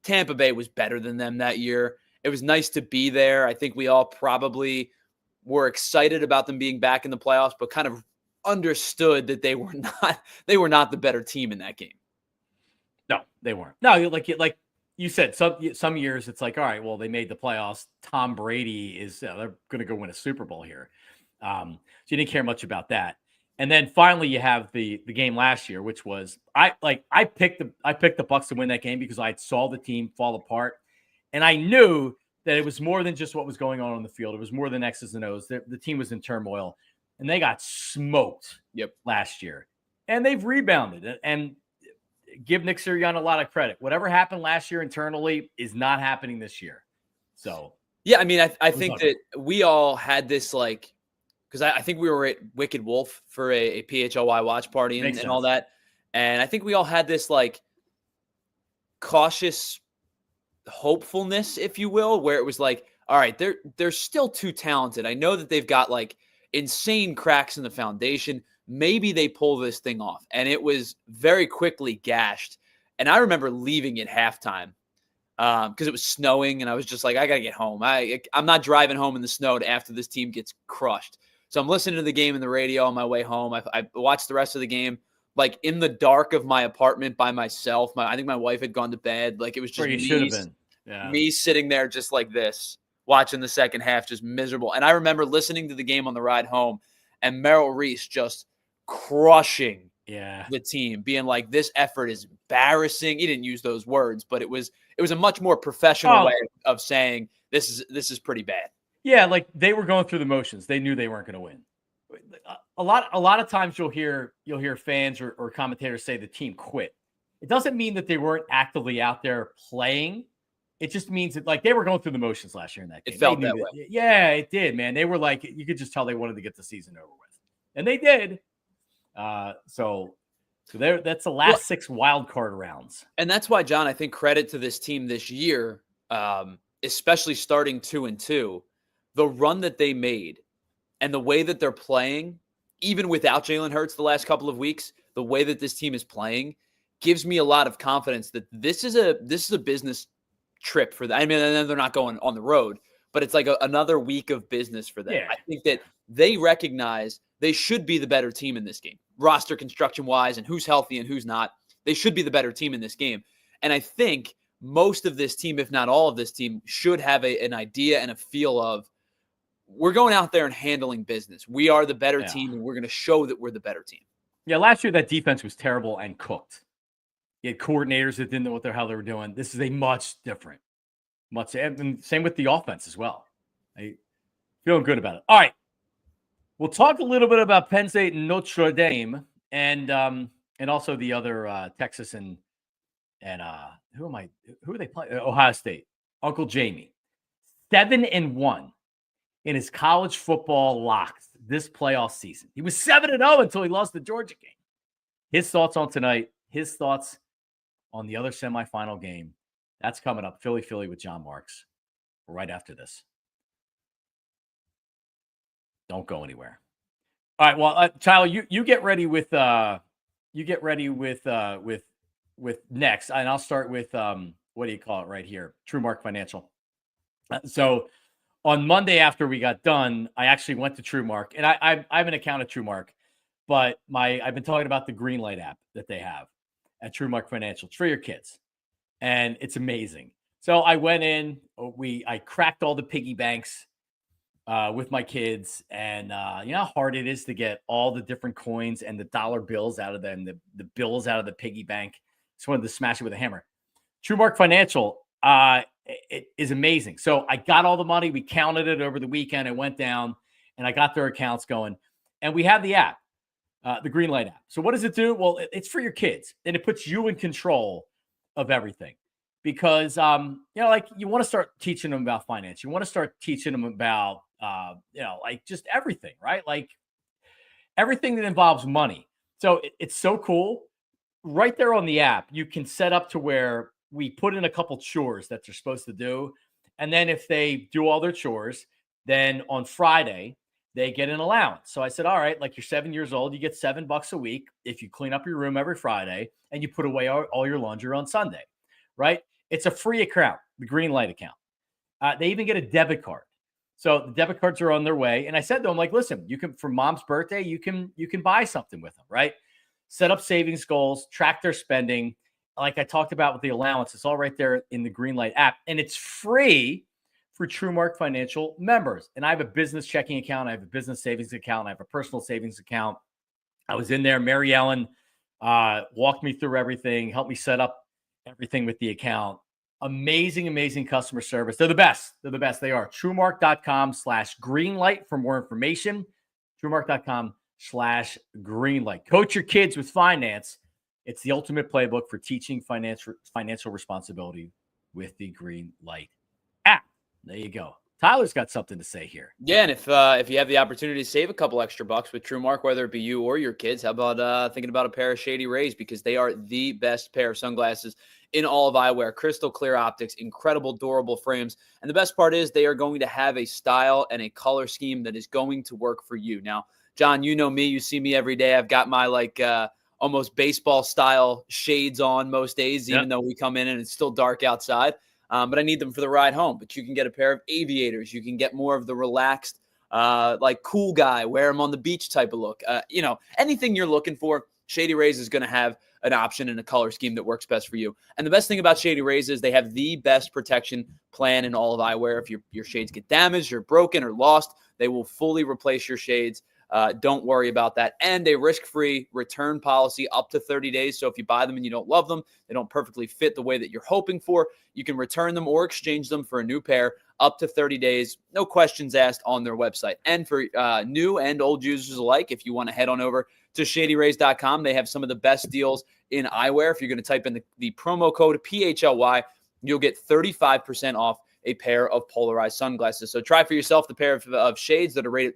Tampa Bay was better than them that year. It was nice to be there. I think we all probably were excited about them being back in the playoffs, but kind of understood that they were not the better team in that game. No, they weren't. No, like you said, some years it's like, all right, well, they made the playoffs. Tom Brady is they're going to go win a Super Bowl here. So you didn't care much about that. And then finally you have the game last year, which was I picked the Bucs to win that game because I saw the team fall apart, and I knew that it was more than just what was going on the field. It was more than X's and O's. The team was in turmoil, and they got smoked last year, and they've rebounded. And give Nick Sirianni a lot of credit. Whatever happened last year internally is not happening this year. So yeah, I mean, I think that we all had this because I think we were at Wicked Wolf for a PHLY watch party and all that. And I think we all had this cautious hopefulness, if you will, where it was like, all right, they're still too talented. I know that they've got insane cracks in the foundation. Maybe they pull this thing off. And it was very quickly gashed. And I remember leaving at halftime because it was snowing. And I was just like, I got to get home. I'm not driving home in the snow after this team gets crushed. So I'm listening to the game in the radio on my way home. I watched the rest of the game in the dark of my apartment by myself. I think my wife had gone to bed. It was just me sitting there just like this, watching the second half, just miserable. And I remember listening to the game on the ride home and Merrill Reese just crushing the team, being like, this effort is embarrassing. He didn't use those words, but it was a much more professional way of saying this is pretty bad. Yeah, they were going through the motions. They knew they weren't going to win. A lot of times you'll hear fans or commentators say the team quit. It doesn't mean that they weren't actively out there playing. It just means that they were going through the motions last year in that game. It felt that way. Yeah, it did, man. They were you could just tell they wanted to get the season over with. And they did. So that's the last 6 wild card rounds. And that's why, John, I think credit to this team this year, especially starting 2-2. The run that they made and the way that they're playing, even without Jalen Hurts the last couple of weeks, the way that this team is playing gives me a lot of confidence that this is a business trip for them. I mean, and then they're not going on the road, but it's another week of business for them. Yeah. I think that they recognize they should be the better team in this game, roster construction wise, and who's healthy and who's not. They should be the better team in this game. And I think most of this team, if not all of this team, should have an idea and a feel of, we're going out there and handling business. We are the better team, and we're going to show that we're the better team. Yeah, last year that defense was terrible and cooked. You had coordinators that didn't know what the hell they were doing. This is a much different, and same with the offense as well. Feeling good about it. All right, we'll talk a little bit about Penn State and Notre Dame, and also the other Texas and who are they playing? Ohio State. Uncle Jamie, 7-1. In his college football locks this playoff season. He was 7-0 until he lost the Georgia game. His thoughts on tonight, his thoughts on the other semifinal game. That's coming up. Philly with John Marks right after this. Don't go anywhere. All right. Well, Tyler, you get ready with next, and I'll start with what do you call it right here? TrueMark Financial. So on Monday after we got done, I actually went to TrueMark, and I have an account at TrueMark, but I've been talking about the Greenlight app that they have at TrueMark Financial. It's for your kids, and it's amazing. So I went in, I cracked all the piggy banks with my kids, and you know how hard it is to get all the different coins and the dollar bills out of them, the bills out of the piggy bank. Just wanted to smash it with a hammer. TrueMark Financial, it is amazing. So I got all the money. We counted it over the weekend. I went down and I got their accounts going, and we have the app, the Greenlight app. So what does it do? Well, it's for your kids, and it puts you in control of everything. Because, you know, like you want to start teaching them about finance. You want to start teaching them about, you know, like just everything, right? Like everything that involves money. So it's so cool. Right there on the app, you can set up to where we put in a couple chores that they're supposed to do. And then if they do all their chores, then on Friday, they get an allowance. So I said, all right, like you're 7 years old, you get $7 a week if you clean up your room every Friday and you put away all your laundry on Sunday, right? It's a free account, the Greenlight account. They even get a debit card. So the debit cards are on their way. And I said to them, like, listen, you can, for mom's birthday, you can buy something with them, right? Set up savings goals, track their spending. Like I talked about with the allowance, it's all right there in the Greenlight app. And it's free for TrueMark Financial members. And I have a business checking account. I have a business savings account. I have a personal savings account. I was in there. Mary Ellen walked me through everything, helped me set up everything with the account. Amazing customer service. They're the best. They are. TrueMark.com/Greenlight for more information. TrueMark.com/Greenlight. Coach your kids with finance. It's the ultimate playbook for teaching financial responsibility with the Greenlight app. There you go. Tyler's got something to say here. Yeah, and if you have the opportunity to save a couple extra bucks with TrueMark, whether it be you or your kids, how about thinking about a pair of Shady Rays, because they are the best pair of sunglasses in all of eyewear. Crystal clear optics, incredible durable frames, and the best part is they are going to have a style and a color scheme that is going to work for you. Now, John, you know me. You see me every day. I've got my almost baseball style shades on most days, even though we come in and it's still dark outside. But I need them for the ride home. But you can get a pair of aviators. You can get more of the relaxed, cool guy, wear them on the beach type of look. You know, anything you're looking for, Shady Rays is going to have an option and a color scheme that works best for you. And the best thing about Shady Rays is they have the best protection plan in all of eyewear. If your shades get damaged or broken or lost, they will fully replace your shades. Don't worry about that. And a risk-free return policy up to 30 days. So if you buy them and you don't love them, they don't perfectly fit the way that you're hoping for, you can return them or exchange them for a new pair up to 30 days. No questions asked on their website. And for new and old users alike, if you want to head on over to shadyrays.com, they have some of the best deals in eyewear. If you're going to type in the promo code PHLY, you'll get 35% off a pair of polarized sunglasses. So try for yourself the pair of shades that are rated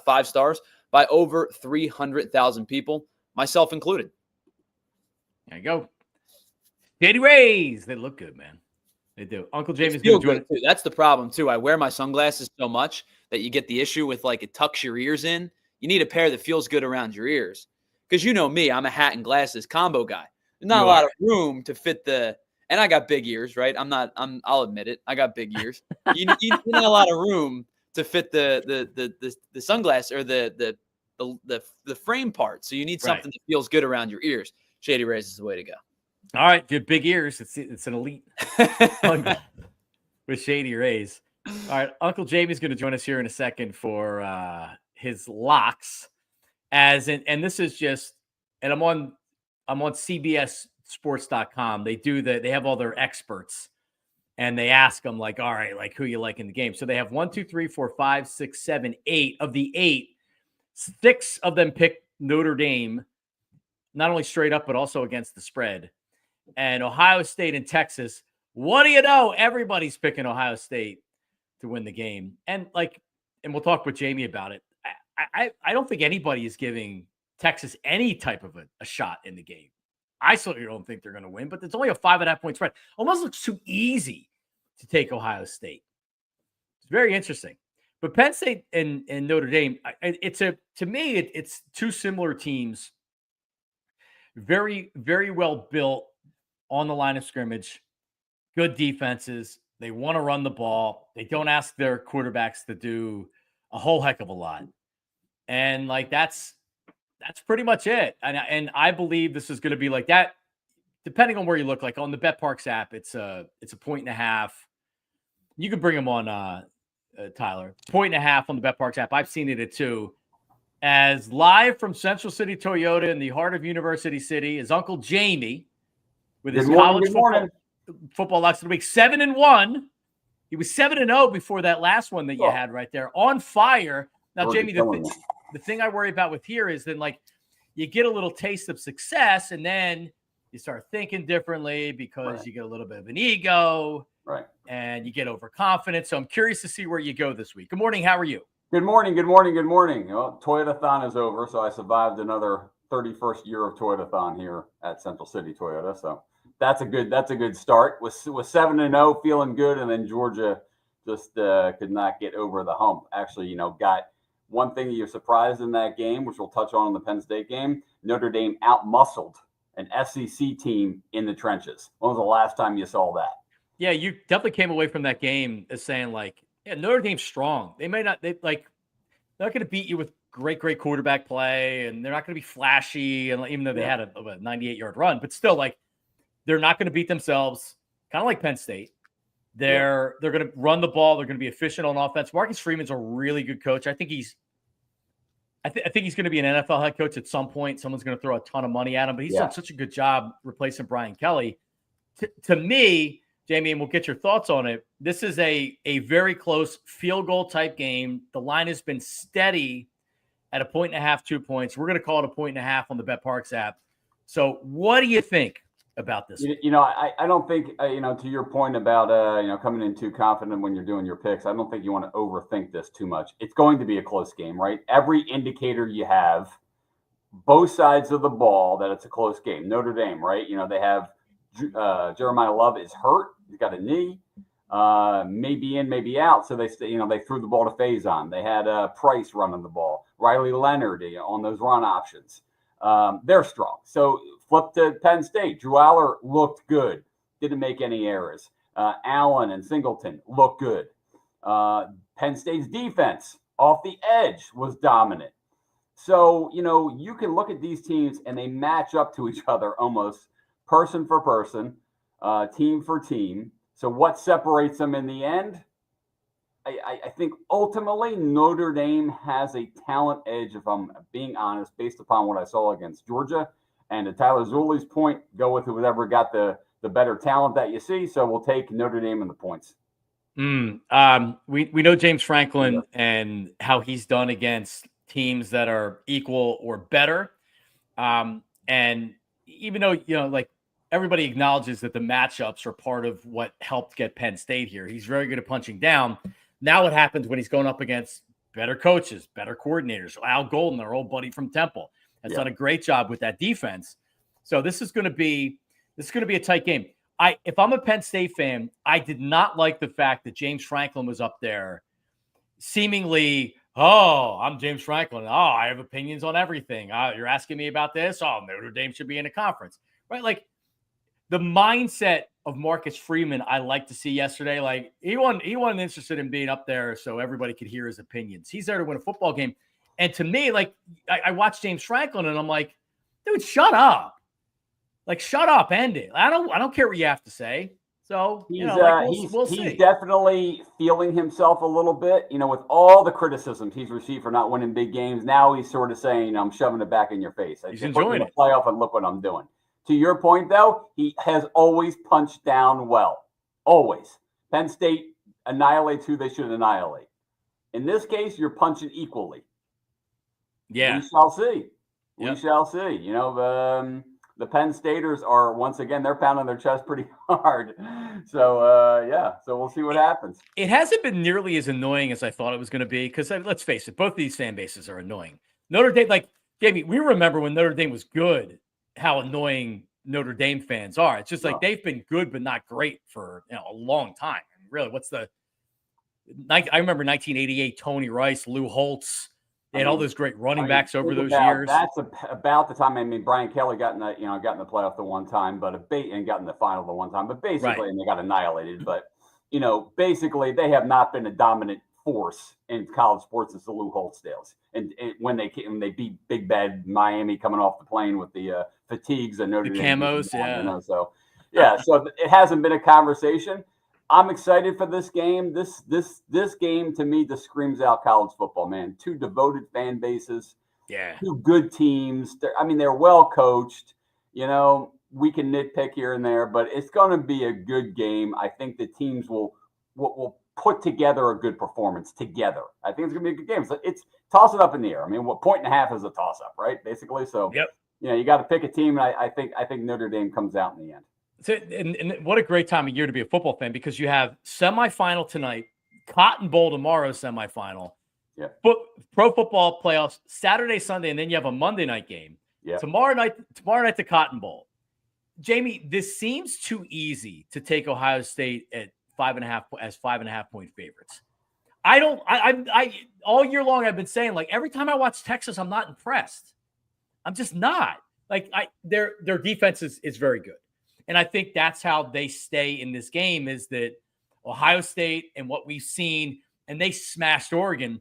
5 stars by over 300,000 people, myself included. There you go. Shady Rays. They look good, man. They do. Uncle Jamie's going to join it. That's the problem, too. I wear my sunglasses so much that you get the issue with, it tucks your ears in. You need a pair that feels good around your ears. Because you know me, I'm a hat and glasses combo guy. There's not a lot of room to fit and I got big ears, right? I'll admit it. I got big ears. You need a lot of room to fit the sunglass or the frame part. So you need something that feels good around your ears. Shady Rays is the way to go. All right, if you have big ears, it's an elite with Shady Rays. All right, Uncle Jamie's going to join us here in a second for his locks. And this is just, and I'm on CBSSports.com. They have all their experts. And they ask them, all right, who you like in the game. So they have 1, 2, 3, 4, 5, 6, 7, 8. Of the 8, 6 of them pick Notre Dame, not only straight up, but also against the spread. And Ohio State and Texas, what do you know? Everybody's picking Ohio State to win the game. And we'll talk with Jamie about it. I don't think anybody is giving Texas any type of a shot in the game. I certainly don't think they're going to win, but it's only a 5.5-point spread. Almost looks too easy to take Ohio State. It's very interesting. But Penn State and Notre Dame, to me, it's two similar teams. Very, very well built on the line of scrimmage. Good defenses. They want to run the ball. They don't ask their quarterbacks to do a whole heck of a lot. And like that's pretty much it. And I believe this is going to be like that, depending on where you look. Like on the BetParks app, it's a 1.5. You can bring them on, Tyler. 1.5 on the BetParks app. I've seen it at 2. As live from Central City Toyota in the heart of University City is Uncle Jamie with his college football locks of the week. 7-1. He was 7-0 before that last one that you had right there. On fire. Now, Jamie, the thing I worry about with here is then like you get a little taste of success and then you start thinking differently because you get a little bit of an ego. Right. And you get overconfident. So I'm curious to see where you go this week. Good morning. How are you? Good morning. Good morning. Good morning. Well, Toyotathon is over, so I survived another 31st year of Toyotathon here at Central City Toyota. So that's a good start. Was 7-0, feeling good, and then Georgia just could not get over the hump. Actually, got one thing that you're surprised in that game, which we'll touch on in the Penn State game. Notre Dame outmuscled an SEC team in the trenches. When was the last time you saw that? Yeah, you definitely came away from that game as saying like, yeah, Notre Dame's strong. They're not going to beat you with great quarterback play, and they're not going to be flashy. And even though they had a 98-yard run, but still, like, they're not going to beat themselves. Kind of like Penn State. They're going to run the ball. They're going to be efficient on offense. Marcus Freeman's a really good coach. I think he's going to be an NFL head coach at some point. Someone's going to throw a ton of money at him, but he's done such a good job replacing Brian Kelly. To me, Jamie, and we'll get your thoughts on it. This is a very close field goal type game. The line has been steady at 1.5, 2 points. We're going to call it 1.5 on the BetParks app. So what do you think about this? I don't think, to your point about, coming in too confident when you're doing your picks, I don't think you want to overthink this too much. It's going to be a close game, right? Every indicator you have, both sides of the ball, that it's a close game. Notre Dame, right? They have Jeremiah Love is hurt. He's got a knee, maybe in, maybe out. So they threw the ball to Faison. They had Price running the ball. Riley Leonard on those run options. They're strong. So flip to Penn State. Drew Aller looked good. Didn't make any errors. Allen and Singleton looked good. Penn State's defense off the edge was dominant. So, you can look at these teams and they match up to each other almost person for person. Team for team. So what separates them in the end? I think ultimately Notre Dame has a talent edge, if I'm being honest, based upon what I saw against Georgia. And to Tyler Zuli's point, go with whoever got the better talent that you see. So we'll take Notre Dame in the points. We know James Franklin and how he's done against teams that are equal or better. And even though, everybody acknowledges that the matchups are part of what helped get Penn State here. He's very good at punching down. Now what happens when he's going up against better coaches, better coordinators? Al Golden, our old buddy from Temple, has done a great job with that defense. So this is going to be a tight game. If I'm a Penn State fan, I did not like the fact that James Franklin was up there seemingly, I'm James Franklin. I have opinions on everything. You're asking me about this? Notre Dame should be in a conference. Right? Like, the mindset of Marcus Freeman, I like to see yesterday. Like he wasn't interested in being up there so everybody could hear his opinions. He's there to win a football game. And to me, like I watched James Franklin and I'm like, dude, shut up. Like, shut up, end it. I don't care what you have to say. So we'll see. He's definitely feeling himself a little bit, with all the criticisms he's received for not winning big games. Now he's sort of saying, I'm shoving it back in your face. He's enjoying it. Playoff and look what I'm doing. To your point, though, he has always punched down well. Always. Penn State annihilates who they should annihilate. In this case, you're punching equally. Yeah. We shall see. We shall see. The Penn Staters are, once again, they're pounding their chest pretty hard. So, so we'll see what happens. It hasn't been nearly as annoying as I thought it was going to be because, let's face it, both of these fan bases are annoying. Notre Dame, Jamie, we remember when Notre Dame was good, how annoying Notre Dame fans are. It's just like they've been good but not great for a long time. Really, I remember 1988, Tony Rice, Lou Holtz. They had all those great running backs over those years. That's about the time. I mean, Brian Kelly got in the playoff the one time, and got in the final the one time. But basically, and they got annihilated. But basically, they have not been a dominant force in college sports since the Lou Holtz days. And when they beat Big Bad Miami coming off the plane with the fatigues and Notre Dame camos, so it hasn't been a conversation. I'm excited for this game. This game to me just screams out college football, man. Two devoted fan bases, two good teams. They're well coached. We can nitpick here and there, but it's going to be a good game. I think the teams will put together a good performance together. I think it's going to be a good game. So it's toss it up in the air. I mean, 1.5 is a toss up, right? Basically. So you got to pick a team. And I think Notre Dame comes out in the end. So, and what a great time of year to be a football fan, because you have semifinal tonight, Cotton Bowl tomorrow, semifinal, pro football playoffs Saturday, Sunday, and then you have a Monday night game. Tomorrow night, the Cotton Bowl. Jamie, this seems too easy to take Ohio State at 5.5 point favorites. I all year long I've been saying, like, every time I watch Texas, I'm not impressed. I'm just not. Like, their defense is very good. And I think that's how they stay in this game, is that Ohio State and what we've seen, and they smashed Oregon.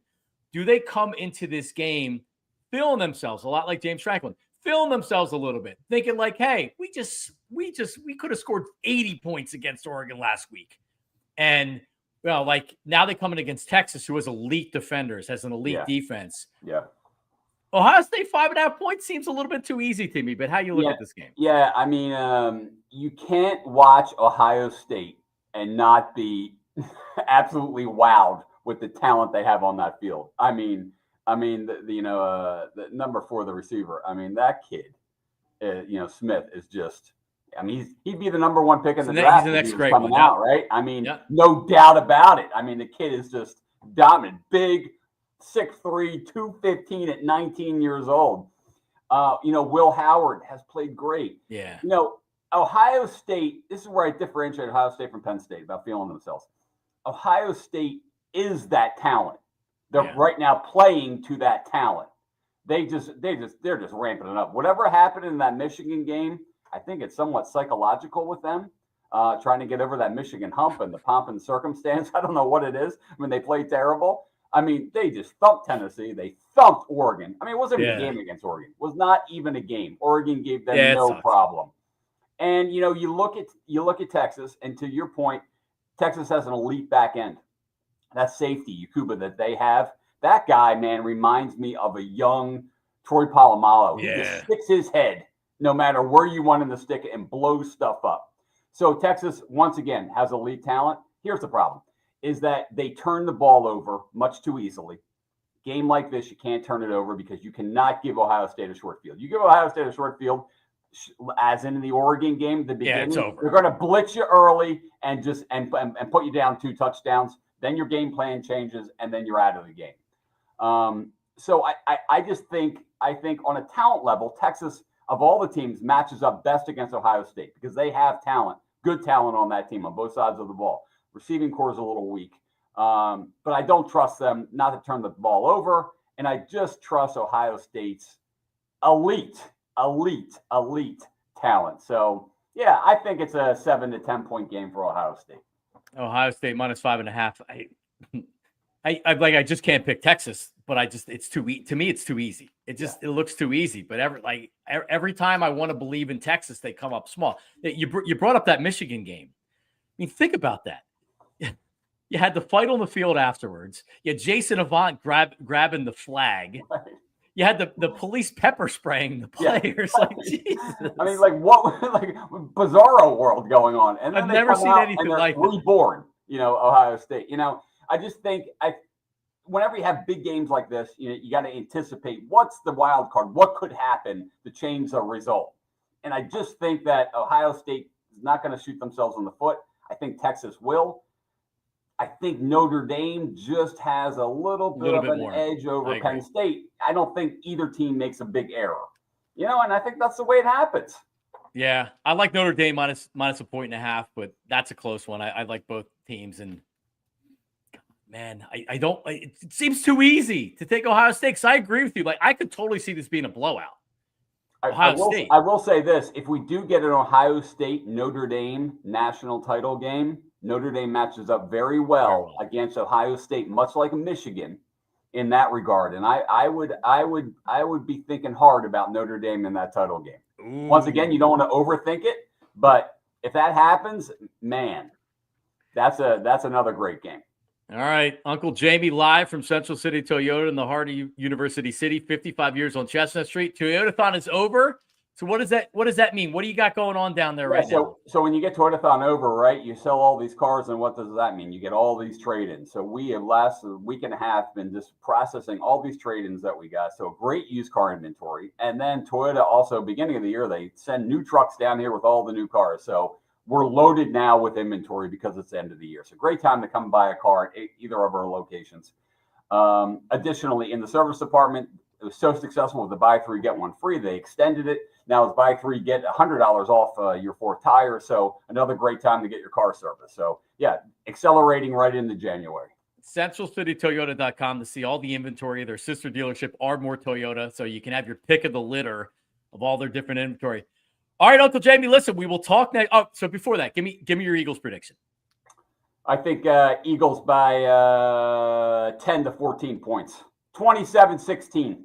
Do they come into this game feeling themselves a lot like James Franklin, feeling themselves a little bit, thinking like, hey, we could have scored 80 points against Oregon last week. And like now they're coming against Texas, who has elite defenders, has an elite defense. Yeah. Ohio State 5.5 points seems a little bit too easy to me, but how you look at this game? Yeah, I mean, you can't watch Ohio State and not be absolutely wowed with the talent they have on that field. The number 4, the receiver. I mean, that kid, Smith is just. I mean, he'd be the number 1 pick in the draft. He's the next great coming one, out, right? I mean, no doubt about it. I mean, the kid is just dominant, big. 6'3", 215 at 19 years old. Will Howard has played great. Yeah. Ohio State, this is where I differentiate Ohio State from Penn State about feeling themselves. Ohio State is that talent. They're right now playing to that talent. They're just ramping it up. Whatever happened in that Michigan game, I think it's somewhat psychological with them. Trying to get over that Michigan hump and the pomp and circumstance. I don't know what it is. I mean, they played terrible. I mean, they just thumped Tennessee. They thumped Oregon. I mean, it wasn't even a game against Oregon. It was not even a game. Oregon gave them no problem. And you look at Texas, and to your point, Texas has an elite back end. That safety, Yakuba, that they have. That guy, man, reminds me of a young Troy Polamalu. He just sticks his head no matter where you want him to stick it and blows stuff up. So Texas, once again, has elite talent. Here's the problem. Is that they turn the ball over much too easily. Game like this, you can't turn it over because you cannot give Ohio State a short field. You give Ohio State a short field, as in the Oregon game at the beginning, it's over. They're going to blitz you early and just and put you down 2 touchdowns. Then your game plan changes, and then you're out of the game. So I just think on a talent level, Texas, of all the teams, matches up best against Ohio State because they have talent, good talent on that team on both sides of the ball. Receiving core is a little weak, but I don't trust them not to turn the ball over, and I just trust Ohio State's elite talent. So, I think it's a 7 to 10 point game for Ohio State. Ohio State minus 5.5. I just can't pick Texas, but it's too to me it's too easy. It looks too easy. But every time I want to believe in Texas, they come up small. You brought up that Michigan game. I mean, think about that. You had the fight on the field afterwards. You had Jason Avant grabbing the flag. Right. You had the police pepper spraying the players. Yeah. Like, Jesus. I mean, like what? Like bizarro world going on. And then I've never seen anything like that. Reborn, Ohio State. I just think whenever you have big games like this, you got to anticipate what's the wild card, what could happen to change the result. And I just think that Ohio State is not going to shoot themselves in the foot. I think Texas will. I think Notre Dame just has a little bit of an edge over Penn State. I don't think either team makes a big error, and I think that's the way it happens. Yeah, I like Notre Dame minus 1.5, but that's a close one. I like both teams, and man, I don't. It seems too easy to take Ohio State. Because I agree with you. Like, I could totally see this being a blowout. I will say this: if we do get an Ohio State Notre Dame national title game, Notre Dame matches up very well against Ohio State, much like Michigan, in that regard. And I would be thinking hard about Notre Dame in that title game. Ooh. Once again, you don't want to overthink it, but if that happens, man, that's another great game. All right, Uncle Jamie live from Central City Toyota in the heart of University City, 55 years on Chestnut Street. Toyotathon is over. So what does that mean? What do you got going on down there right now? So when you get Toyotathon over, right, you sell all these cars, and what does that mean? You get all these trade-ins. So we have last week and a half been just processing all these trade-ins that we got. So great used car inventory. And then Toyota also, beginning of the year, they send new trucks down here with all the new cars. So we're loaded now with inventory because it's the end of the year. So great time to come buy a car at either of our locations. Additionally, in the service department, it was so successful with the buy three, get one free. They extended it. Now it's buy three, get $100 off your fourth tire. So another great time to get your car serviced. So yeah, accelerating right into January. CentralCityToyota.com to see all the inventory. Their sister dealership, Ardmore Toyota. So you can have your pick of the litter of all their different inventory. All right, Uncle Jamie, listen, we will talk next. Oh, so before that, give me your Eagles prediction. I think Eagles by 10 to 14 points. 27-16.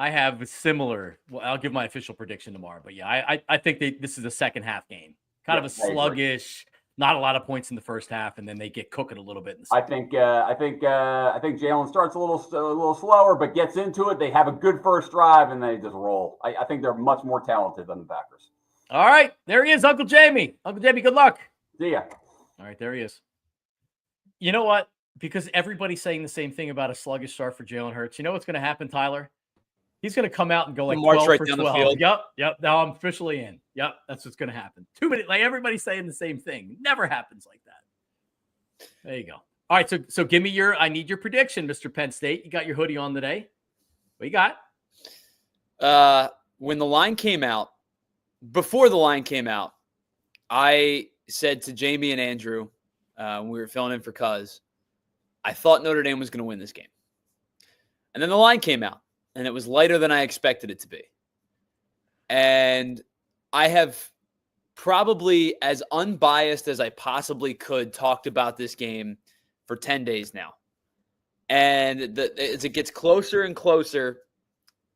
I have a similar. Well, I'll give my official prediction tomorrow. But yeah, I think this is a second half game. Kind of a sluggish, not a lot of points in the first half, and then they get cooking a little bit in the second. I think Jalen starts a little slower, but gets into it. They have a good first drive, and they just roll. I think they're much more talented than the Packers. All right, there he is, Uncle Jamie. Uncle Jamie, good luck. See ya. All right, there he is. You know what? Because everybody's saying the same thing about a sluggish start for Jalen Hurts. You know what's going to happen, Tyler? He's going to come out and go like 12 for 12. Yep. Now I'm officially in. Yep, that's what's going to happen. 2 minutes, like everybody's saying the same thing. Never happens like that. There you go. All right, so give me I need your prediction, Mr. Penn State. You got your hoodie on today. What you got? When the line came out, before the line came out, I said to Jamie and Andrew, when we were filling in for Cuz, I thought Notre Dame was going to win this game. And then the line came out, and it was lighter than I expected it to be. And I have probably, as unbiased as I possibly could, talked about this game for 10 days now. And as it gets closer and closer,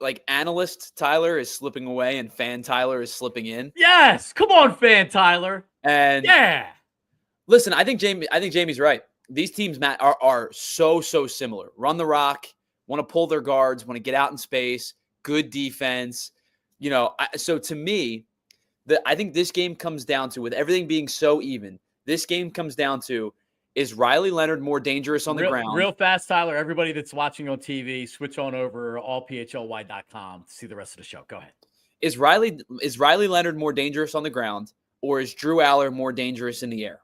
like analyst Tyler is slipping away and fan Tyler is slipping in. Yes. Come on, fan Tyler. And yeah. Listen, I think Jamie's right. These teams, Matt, are so similar. Run the rock, want to pull their guards, want to get out in space, good defense. You know, so to me, I think this game comes down to, with everything being so even, this game comes down to, is Riley Leonard more dangerous on the ground? Real fast, Tyler. Everybody that's watching on TV, switch on over allphly.com to see the rest of the show. Go ahead. Is Riley Leonard more dangerous on the ground, or is Drew Aller more dangerous in the air?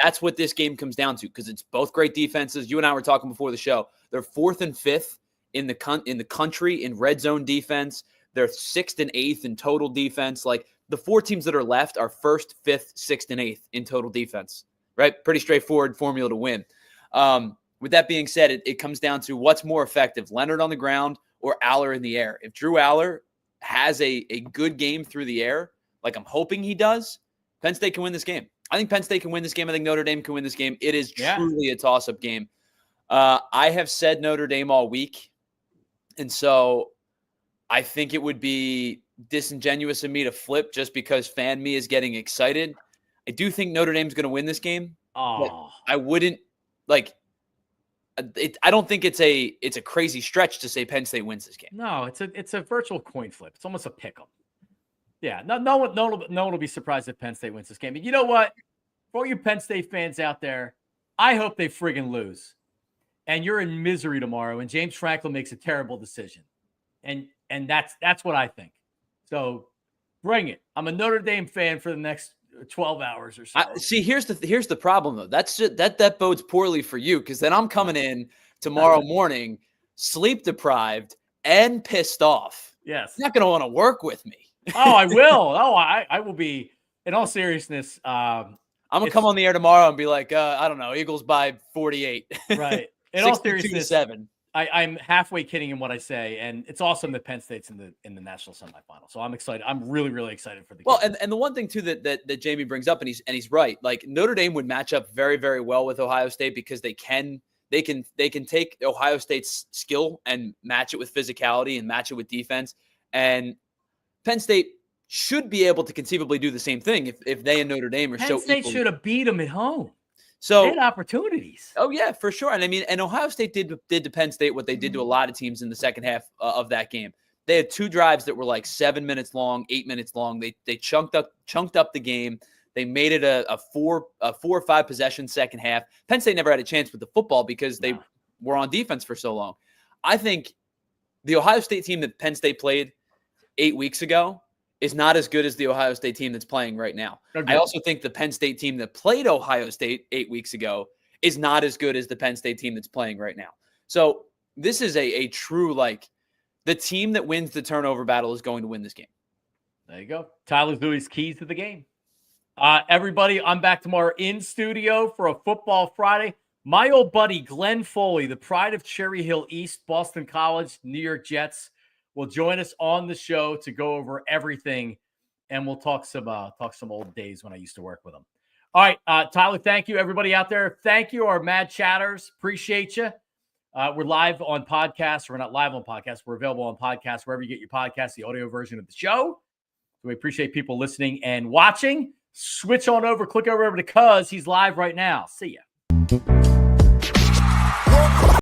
That's what this game comes down to, because it's both great defenses. You and I were talking before the show. They're 4th and 5th in the country in red zone defense. They're 6th and 8th in total defense. Like, the 4 teams that are left are 1st, 5th, 6th, and 8th in total defense. Right? Pretty straightforward formula to win. With that being said, it comes down to what's more effective, Leonard on the ground or Aller in the air. If Drew Aller has a good game through the air, like I'm hoping he does, Penn State can win this game. I think Penn State can win this game. I think Notre Dame can win this game. It is truly a toss-up game. I have said Notre Dame all week, and so I think it would be disingenuous of me to flip just because fan me is getting excited. I do think Notre Dame's going to win this game. Oh, I wouldn't like it. I don't think it's a crazy stretch to say Penn State wins this game. No, it's a virtual coin flip. It's almost a pick'em. Yeah, no one will be surprised if Penn State wins this game. And you know what? For all you Penn State fans out there, I hope they friggin' lose. And you're in misery tomorrow, and James Franklin makes a terrible decision. And that's what I think. So bring it. I'm a Notre Dame fan for the next 12 hours or so. See, here's the problem though. That's just, that bodes poorly for you, because then I'm coming in tomorrow morning, sleep deprived and pissed off. Yes, you're not going to want to work with me. Oh, I will. Oh, I will be. In all seriousness, I'm gonna come on the air tomorrow and be like, I don't know, Eagles by 48. Right. In all 62 to seriousness, 7. I'm halfway kidding in what I say, and it's awesome that Penn State's in the national semifinal. So I'm excited. I'm really, really excited for the game. Well, and the one thing too that Jamie brings up, and he's right. Like Notre Dame would match up very, very well with Ohio State because they can take Ohio State's skill and match it with physicality and match it with defense. And Penn State should be able to conceivably do the same thing if they and Notre Dame are Penn so State equal. should have beat them at home. So they had opportunities. Oh yeah, for sure. And I mean, and Ohio State did to Penn State what they did to a lot of teams in the second half of that game. They had 2 drives that were like 7 minutes long, 8 minutes long. They chunked up the game. They made it a 4 or 5 possession second half. Penn State never had a chance with the football because they were on defense for so long. I think the Ohio State team that Penn State played 8 weeks ago is not as good as the Ohio State team that's playing right now. Okay. I also think the Penn State team that played Ohio State 8 weeks ago is not as good as the Penn State team that's playing right now. So this is a true, like, the team that wins the turnover battle is going to win this game. There you go. Tyler Louis' keys to the game. Everybody, I'm back tomorrow in studio for a Football Friday. My old buddy, Glenn Foley, the pride of Cherry Hill East, Boston College, New York Jets, will join us on the show to go over everything, and we'll talk some old days when I used to work with him. All right, Tyler, thank you. Everybody out there, thank you, our mad chatters. Appreciate you. We're live on podcasts. We're not live on podcasts. We're available on podcasts wherever you get your podcasts, the audio version of the show. So we appreciate people listening and watching. Switch on over, click over to Cuz. He's live right now. See ya.